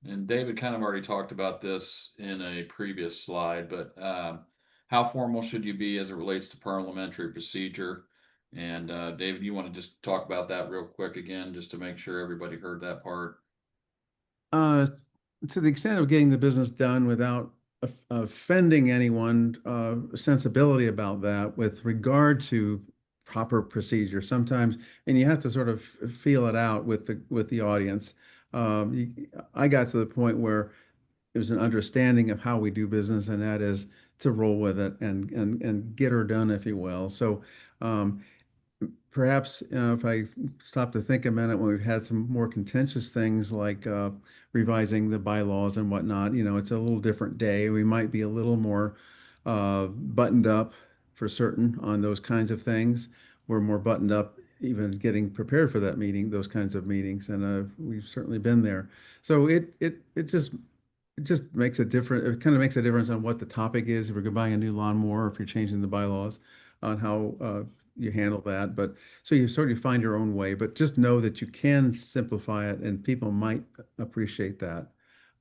And David kind of already talked about this in a previous slide, but how formal should you be as it relates to parliamentary procedure? And David, you want to just talk about that real quick again, just to make sure everybody heard that part? Uh, to the extent of getting the business done without offending anyone, sensibility about that with regard to proper procedure sometimes, and you have to sort of feel it out with the audience. I got to the point where it was an understanding of how we do business, and that is to roll with it and get her done, if you will. So, um, perhaps if I stop to think a minute, when we've had some more contentious things like revising the bylaws and whatnot, it's a little different day. We might be a little more buttoned up for certain on those kinds of things. We're more buttoned up even getting prepared for that meeting, those kinds of meetings, and we've certainly been there. So it just makes a difference. It kind of makes a difference on what the topic is. If you're buying a new lawnmower, or if you're changing the bylaws, on how you handle that. But so you sort of find your own way. But just know that you can simplify it, and people might appreciate that.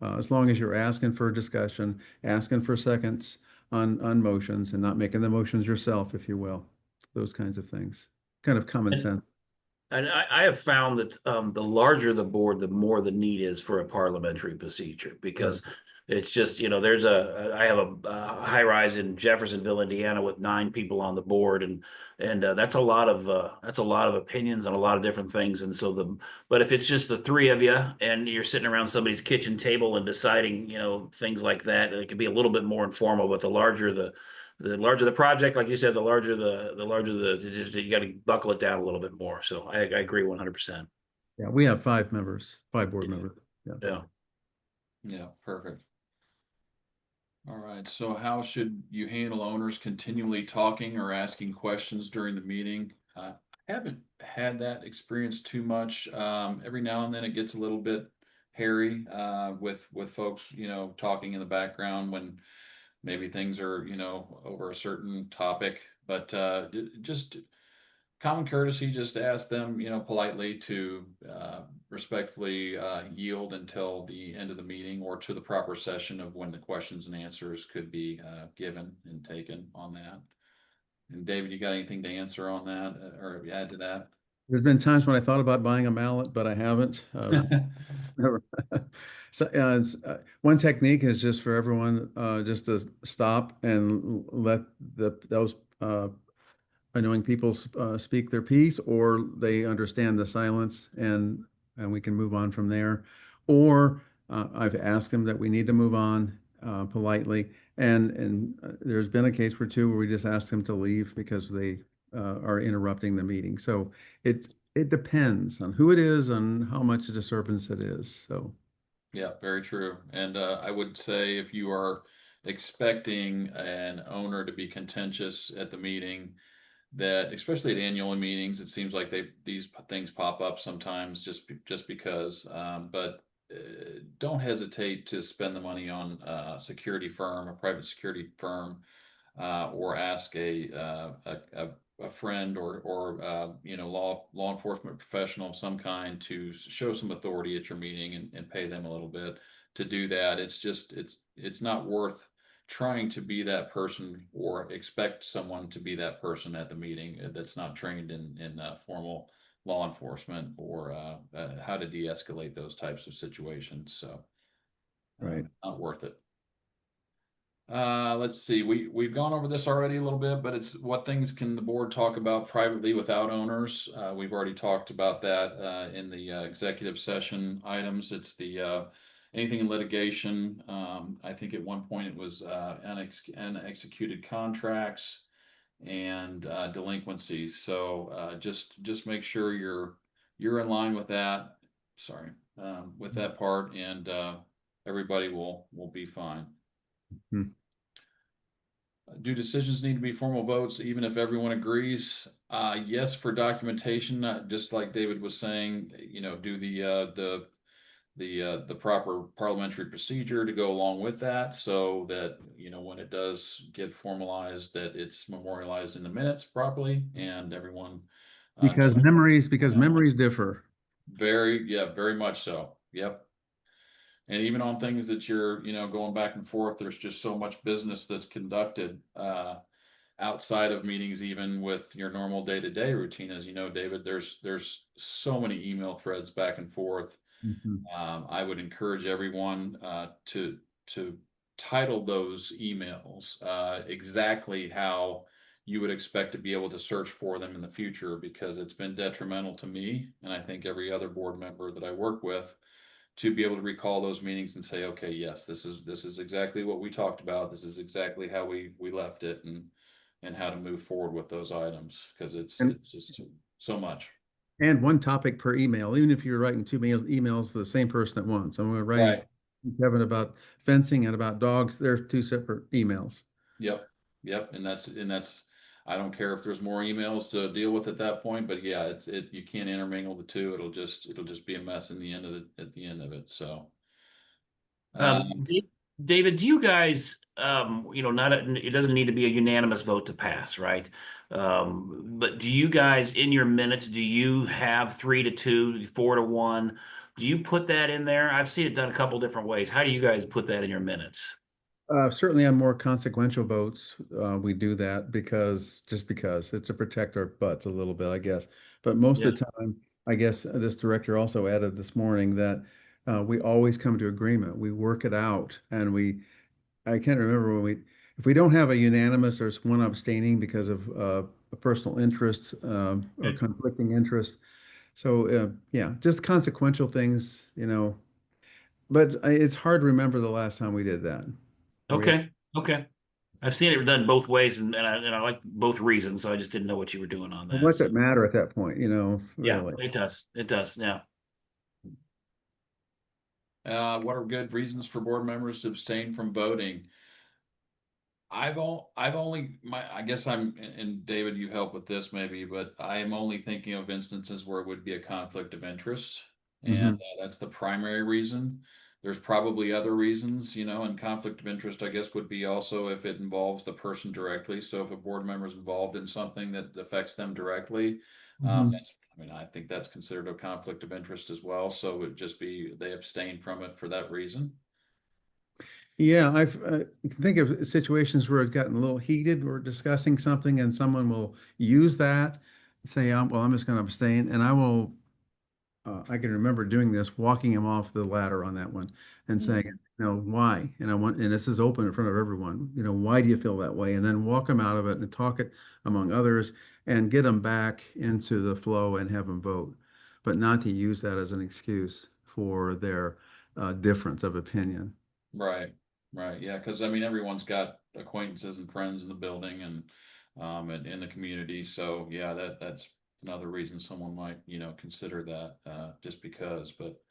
As long as you're asking for a discussion, asking for seconds on motions, and not making the motions yourself, if you will. Those kinds of things. Kind of common And sense. And I have found that the larger the board, the more the need is for a parliamentary procedure, Right. because it's just, I have a high rise in Jeffersonville, Indiana, with 9 people on the board, and that's a lot of opinions on a lot of different things. And so but if it's just the three of you and you're sitting around somebody's kitchen table and deciding, things like that, it can be a little bit more informal. But the larger the project, like you said, just, you got to buckle it down a little bit more. So I agree 100%. Yeah, we have 5 members, 5 board Yeah. members. Yeah. Yeah. Yeah, perfect. All right, so how should you handle owners continually talking or asking questions during the meeting? I haven't had that experience too much. Every now and then it gets a little bit hairy with folks, talking in the background when maybe things are, over a certain topic. But just common courtesy, just to ask them, politely to respectfully yield until the end of the meeting, or to the proper session of when the questions and answers could be given and taken on that. And David, you got anything to answer on that, or add to that? There's been times when I thought about buying a mallet, but I haven't. Never. So, one technique is just for everyone just to stop and let those annoying people speak their piece, or they understand the silence, and we can move on from there. Or I've asked them that we need to move on politely, and there's been a case or two where we just asked them to leave because they are interrupting the meeting. So it depends on who it is and how much a disturbance it is. So. Yeah, very true. And I would say if you are expecting an owner to be contentious at the meeting, that especially at annual meetings, it seems like these things pop up sometimes just because. But don't hesitate to spend the money on a security firm, a private security firm, or ask a friend, or law enforcement professional of some kind to show some authority at your meeting, and pay them a little bit to do that. It's not worth trying to be that person or expect someone to be that person at the meeting that's not trained in formal law enforcement or how to de-escalate those types of situations. So Right. not worth it. Let's see, we've gone over this already a little bit, but it's what things can the board talk about privately without owners. We've already talked about that in the executive session items. It's the anything in litigation. I think at one point it was unexecuted contracts and delinquencies. So just make sure you're in line with that. Sorry, with that part, and everybody will be fine. Hmm. Do decisions need to be formal votes, even if everyone agrees? Yes, for documentation, just like David was saying, do the proper parliamentary procedure to go along with that, so that when it does get formalized, that it's memorialized in the minutes properly, and everyone Because memories differ. very much so. Yep. And even on things that you're, going back and forth, there's just so much business that's conducted outside of meetings, even with your normal day-to-day routine. As you know, David, there's so many email threads back and forth. Mhm. I would encourage everyone to title those emails exactly how you would expect to be able to search for them in the future, because it's been detrimental to me, and I think every other board member that I work with, to be able to recall those meetings and say, okay, yes, this is exactly what we talked about. This is exactly how we left it, and how to move forward with those items, because it's And just so much. and one topic per email, even if you're writing two emails to the same person at once. I'm writing Right. to Kevin about fencing and about dogs. They're two separate emails. Yep. Yep. And that's I don't care if there's more emails to deal with at that point, but yeah, you can't intermingle the two. It'll just be a mess in the end of at the end of it. So David, do you guys, it doesn't need to be a unanimous vote to pass, right? But do you guys, in your minutes, do you have 3-2, 4-1? Do you put that in there? I've seen it done a couple different ways. How do you guys put that in your minutes? Certainly on more consequential votes, we do that because it's to protect our butts a little bit, I guess. But most Yeah. of the time, I guess this director also added this morning that we always come to agreement. We work it out, and I can't remember if we don't have a unanimous, there's one abstaining because of personal interests or Okay. conflicting interests. So yeah, just consequential things. But it's hard to remember the last time we did that. We Okay. Okay. I've seen it done both ways, and I like both reasons, so I just didn't know what you were doing on that. What's So it matter at that point, yeah, really? it does. It does. Yeah. what are good reasons for board members to abstain from voting? I've only I guess and David, you help with this maybe, but I am only thinking of instances where it would be a conflict of interest, and Hmm. that's the primary reason. There's probably other reasons, and conflict of interest, I guess, would be also if it involves the person directly. So if a board member is involved in something that affects them directly, Hmm. I think that's considered a conflict of interest as well. So it would just be they abstain from it for that reason. Yeah, I can think of situations where it's gotten a little heated. We're discussing something, and someone will use that, say, "Well, I'm just going to abstain," and I can remember doing this, walking him off the ladder on that one, and saying, Mhm. why? And this is open in front of everyone. Why do you feel that way? And then walk him out of it and talk it among others, and get them back into the flow and have them vote, but not to use that as an excuse for their difference of opinion. Right, right, yeah, because everyone's got acquaintances and friends in the building and in the community, so yeah, that's another reason someone might, consider that, just because, but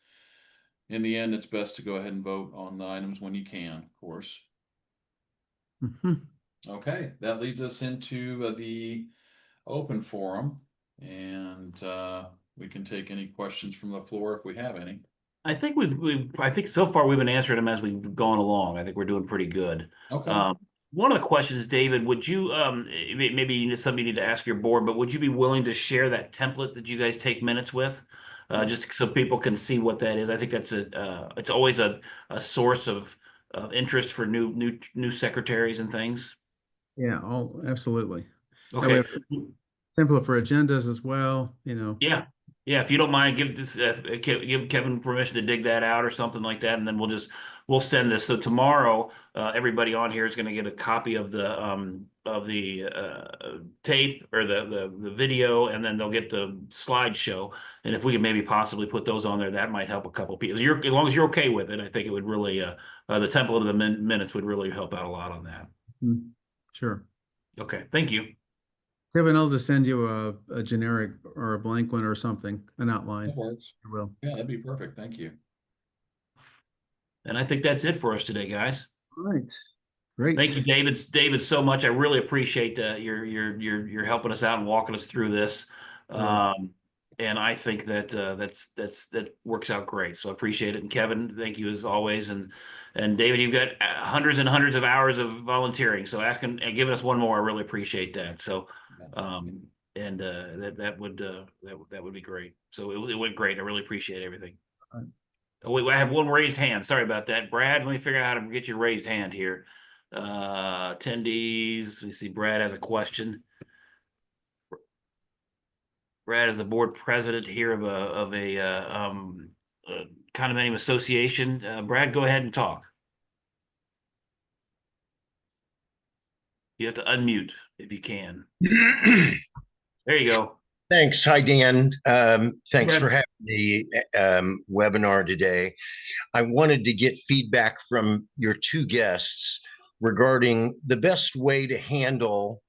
in the end, it's best to go ahead and vote on the items when you can, of course. Mhm. Okay, that leads us into the open forum, and we can take any questions from the floor if we have any. I think so far we've been answering them as we've gone along. I think we're doing pretty good. Okay. One of the questions, David, would you, maybe it's something you need to ask your board, but would you be willing to share that template that you guys take minutes with? Yeah. Just so people can see what that is. I think it's always a source of of interest for new secretaries and things? Yeah, oh, absolutely. That way, Okay. template for agendas as well, Yeah. Yeah. If you don't mind, give Kevin permission to dig that out or something like that, and then we'll send this. So tomorrow, everybody on here is going to get a copy of the tape or the video, and then they'll get the slideshow. And if we could maybe possibly put those on there, that might help a couple people. As long as you're okay with it, I think it would really the template of the minutes would really help out a lot on that. Mm, sure. Okay. Thank you. Kevin, I'll just send you a generic or a blank one or something, an outline. That works. I will. Yeah, that'd be perfect. Thank you. And I think that's it for us today, guys. All right. Great. Thank you, David, so much. I really appreciate you're helping us out and walking us through this. And I think that that works out great. So I appreciate it. And Kevin, thank you as always. And David, you've got hundreds and hundreds of hours of volunteering. So asking and giving us one more, I really appreciate that. So and that would be great. So it went great. I really appreciate everything. Oh, wait, I have one raised hand. Sorry about that. Brad, let me figure out how to get your raised hand here. Attendees, we see Brad has a question. Brad is the board president here of a condominium association. Brad, go ahead and talk. You have to unmute if you can. There you go. Thanks. Hi, Dan. Thanks Brad. for having the webinar today. I wanted to get feedback from your two guests regarding the best way to handle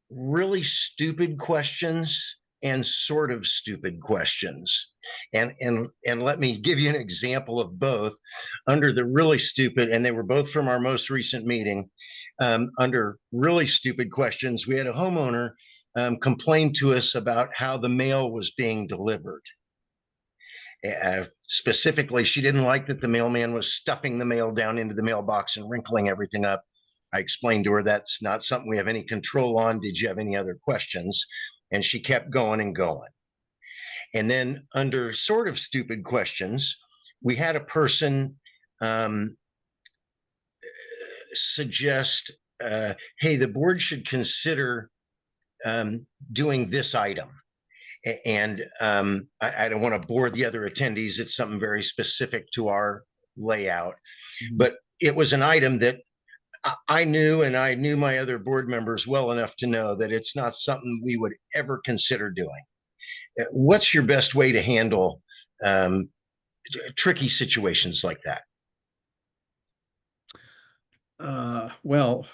really stupid questions and sort of stupid questions. And let me give you an example of both. Under the really stupid, and they were both from our most recent meeting, under really stupid questions, we had a homeowner complain to us about how the mail was being delivered. Specifically, she didn't like that the mailman was stuffing the mail down into the mailbox and wrinkling everything up. I explained to her that's not something we have any control on. Did you have any other questions? And she kept going and going. And then under sort of stupid questions, we had a person suggest, hey, the board should consider doing this item. And I don't want to bore the other attendees. It's something very specific to our layout. But it was an item that I knew, and I knew my other board members well enough to know that it's not something we would ever consider doing. What's your best way to handle tricky situations like that? Well,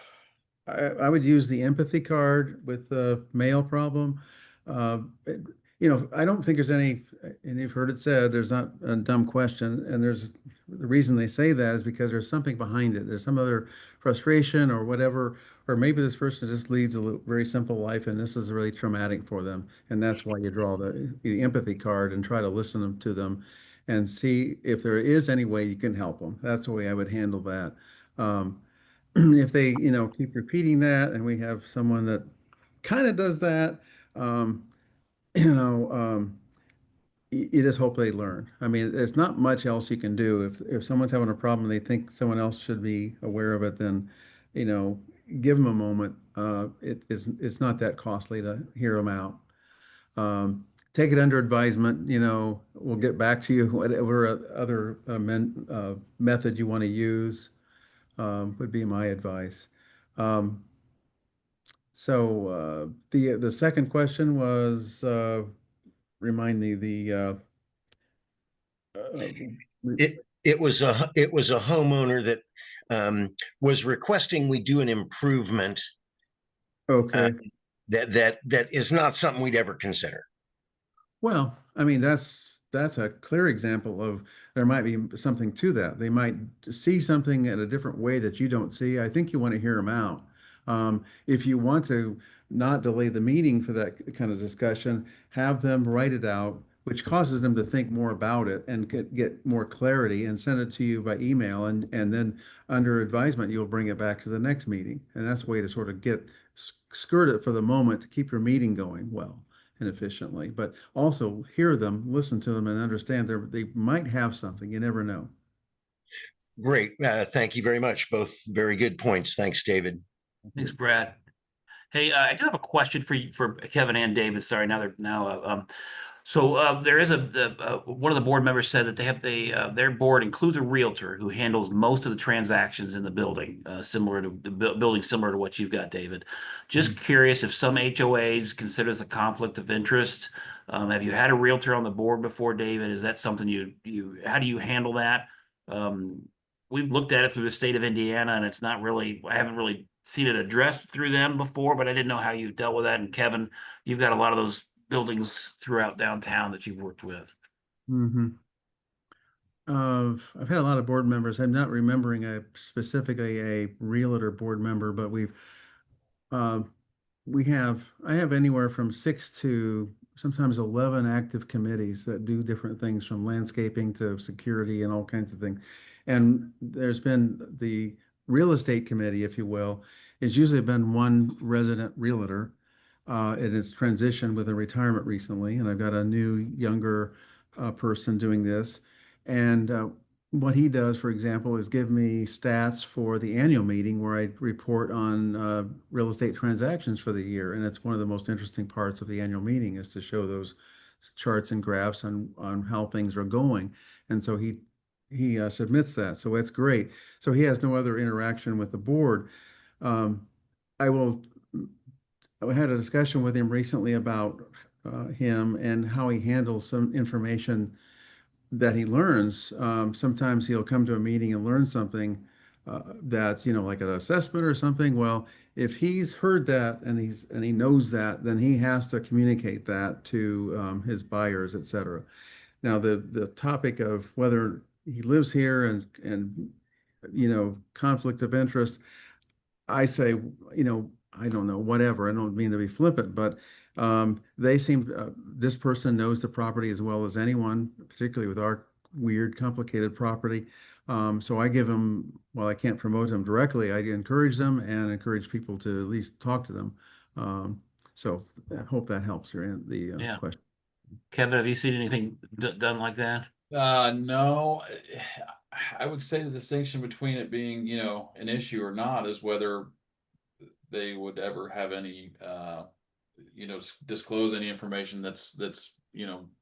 I would use the empathy card with the mail problem. I don't think there's any, and you've heard it said, there's not a dumb question. And the reason they say that is because there's something behind it. There's some other frustration or whatever, or maybe this person just leads a very simple life and this is really traumatic for them. And that's why you draw the empathy card and try to listen to them and see if there is any way you can help them. That's the way I would handle that. If they, keep repeating that and we have someone that kind of does that, you just hope they learn. I mean, there's not much else you can do. If someone's having a problem, they think someone else should be aware of it, then, give them a moment. It's not that costly to hear them out. Take it under advisement. We'll get back to you, whatever other method you want to use would be my advice. So the second question was, remind me It was a homeowner that was requesting we do an improvement. Okay. That is not something we'd ever consider. Well, I mean, that's a clear example of there might be something to that. They might see something in a different way that you don't see. I think you want to hear them out. If you want to not delay the meeting for that kind of discussion, have them write it out, which causes them to think more about it and get more clarity, and send it to you by email. And then under advisement, you'll bring it back to the next meeting. And that's a way to sort of skirt it for the moment to keep your meeting going well and efficiently, but also hear them, listen to them, and understand they might have something. You never know. Great. Thank you very much. Both very good points. Thanks, David. Thanks, Brad. Hey, I do have a question for you, for Kevin and David. Sorry, there is one of the board members said that their board includes a realtor who handles most of the transactions in the building, similar to the building, similar to what you've got, David. Just curious if some HOAs consider this a conflict of interest. Have you had a realtor on the board before, David? Is that something how do you handle that? We've looked at it through the state of Indiana, and I haven't really seen it addressed through them before, but I didn't know how you dealt with that. And Kevin, you've got a lot of those buildings throughout downtown that you've worked with. Mm-hmm. I've had a lot of board members. I'm not remembering specifically a realtor board member, but uh, I have anywhere from 6 to sometimes 11 active committees that do different things from landscaping to security and all kinds of things. And there's been the real estate committee, if you will. It's usually been one resident realtor. It has transitioned with a retirement recently, and I've got a new younger person doing this. And what he does, for example, is give me stats for the annual meeting where I report on real estate transactions for the year. And it's one of the most interesting parts of the annual meeting is to show those charts and graphs on how things are going. And so he submits that. So that's great. So he has no other interaction with the board. Um, I had a discussion with him recently about him and how he handles some information that he learns. Sometimes he'll come to a meeting and learn something that's, like an assessment or something. Well, if he's heard that and he knows that, then he has to communicate that to his buyers, et cetera. Now, the topic of whether he lives here and conflict of interest, I say, I don't know, whatever. I don't mean to be flippant, but they seem, this person knows the property as well as anyone, particularly with our weird, complicated property. So I give them, well, I can't promote them directly. I encourage them and encourage people to at least talk to them. So I hope that helps the question. Kevin, have you seen anything done like that? No, I would say the distinction between it being, an issue or not is whether they would ever have any, disclose any information that's,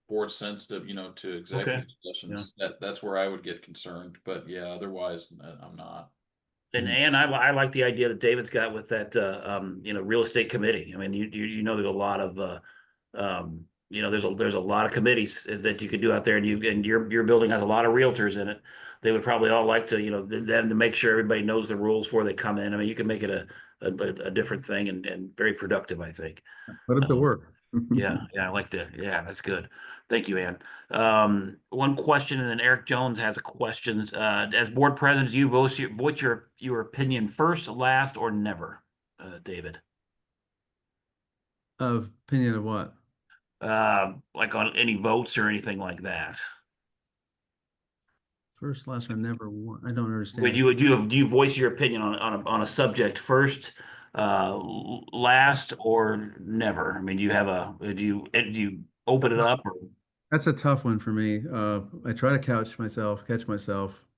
board sensitive, to executive sessions. That's where I would get concerned, but yeah, otherwise I'm not. And I like the idea that David's got with that, real estate committee. I mean, there's a lot of, there's a lot of committees that you could do out there, and your building has a lot of realtors in it. They would probably all like to, them to make sure everybody knows the rules before they come in. I mean, you can make it a different thing and very productive, I think. Put it to work. Yeah, I like that. Yeah, that's good. Thank you, Ann. One question, and then Eric Jones has a question. As board president, do you voice your opinion first, last, or never, David? Opinion of what? Like on any votes or anything like that? First, last, or never. I don't understand. Would do you voice your opinion on a subject first, last, or never? I mean, do you open it up, or? That's a tough one for me. I try to catch myself,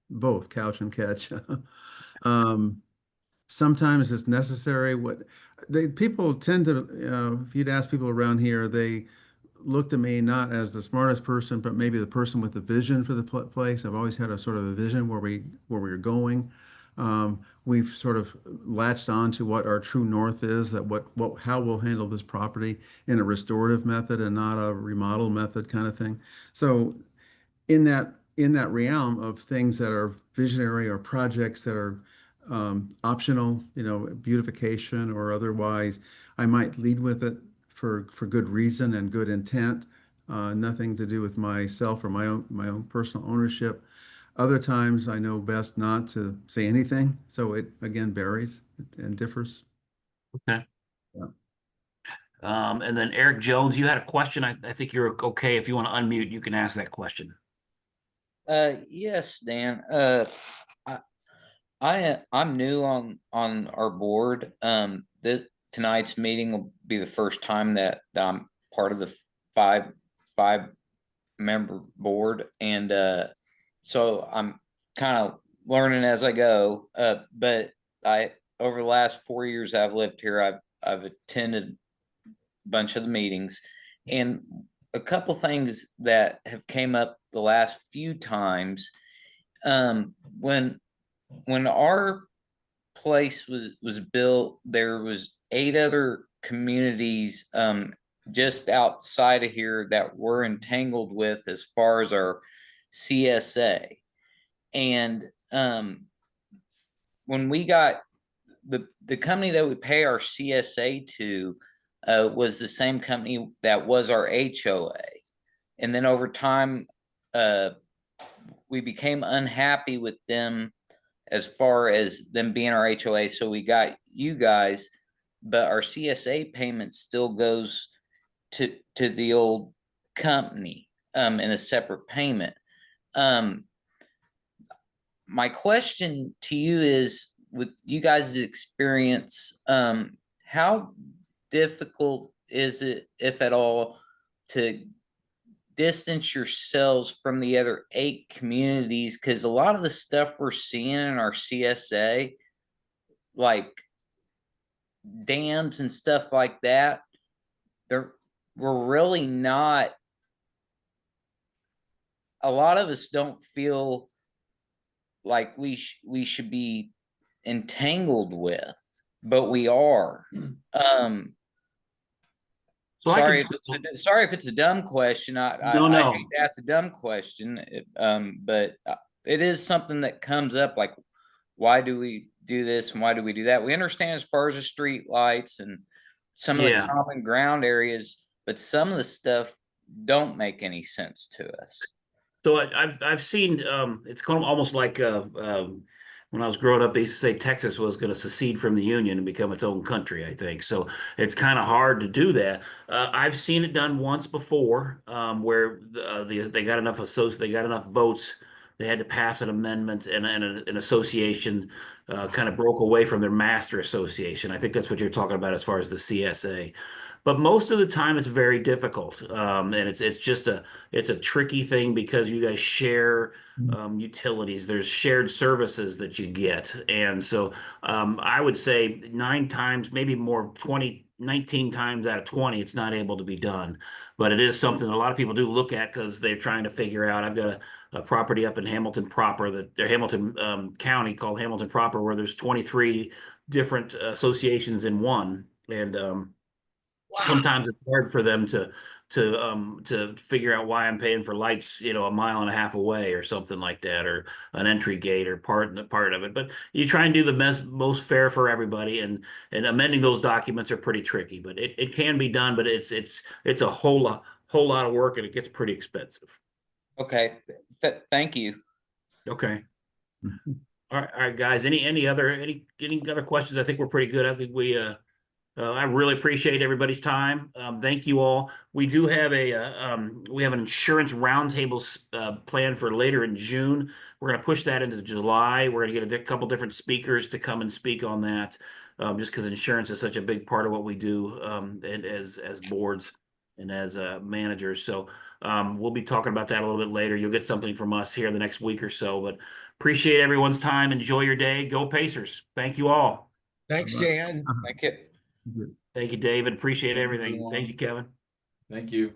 both couch and catch. Sometimes it's necessary. People tend to, if you'd ask people around here, they look to me not as the smartest person, but maybe the person with the vision for the place. I've always had a sort of a vision where we're going. We've sort of latched on to what our true north is, that how we'll handle this property in a restorative method and not a remodel method kind of thing. So in that realm of things that are visionary or projects that are optional, beautification or otherwise, I might lead with it for good reason and good intent, nothing to do with myself or my own personal ownership. Other times I know best not to say anything. So it again varies and differs. Okay. Yeah. And then Eric Jones, you had a question. I think you're okay. If you want to unmute, you can ask that question. Yes, Dan. I'm new on our board. Tonight's meeting will be the first time that I'm part of the five member board, and so I'm kind of learning as I go. But over the last 4 years I've lived here, I've attended a bunch of the meetings, and a couple things that have came up the last few times. When our place was built, there was 8 other communities just outside of here that we're entangled with as far as our CSA. And when we got the company that we pay our CSA to was the same company that was our HOA. And then over time, we became unhappy with them as far as them being our HOA. So we got you guys, but our CSA payment still goes to the old company in a separate payment. My question to you is, with you guys' experience, how difficult is it, if at all, to distance yourselves from the other 8 communities? Because a lot of the stuff we're seeing in our CSA, like dams and stuff like that, we're really not, a lot of us don't feel like we should be entangled with, but we are. So I Sorry, can, sorry if it's a dumb question. I hate that's a dumb question. But it is something that comes up. Like, why do we do this and why do we do that? We understand as far as the street lights and some of the Yeah. common ground areas, but some of the stuff don't make any sense to us. So I've seen it's kind of almost like when I was growing up, they used to say Texas was going to secede from the Union and become its own country, I think. So it's kind of hard to do that. I've seen it done once before, where they got enough they got enough votes. They had to pass an amendment, and an association kind of broke away from their master association. I think that's what you're talking about as far as the CSA. But most of the time, it's very difficult, and it's just it's a tricky thing because you guys share utilities. There's shared services that you get. And so I would say 9 times, maybe more, 19 times out of 20, it's not able to be done. But it is something that a lot of people do look at because they're trying to figure out. I've got a property up in Hamilton proper, Hamilton County, called Hamilton proper, where there's 23 different associations in one. And sometimes it's hard for them to figure out why I'm paying for lights, a mile and a half away or something like that, or an entry gate or part of it. But you try and do the most fair for everybody, and amending those documents are pretty tricky, but it can be done, but it's a whole lot of work, and it gets pretty expensive. Okay, thank you. Okay. All right, guys. Any other questions? I think we're pretty good. I think I really appreciate everybody's time. Thank you all. We do have we have an insurance roundtable planned for later in June. We're going to push that into July. We're going to get a couple different speakers to come and speak on that, just because insurance is such a big part of what we do, and as boards and as managers. So we'll be talking about that a little bit later. You'll get something from us here the next week or so. But appreciate everyone's time. Enjoy your day. Go Pacers. Thank you all. Thanks, Dan. Thank you. Thank you, David. Appreciate everything. Thank you, Kevin. Thank you.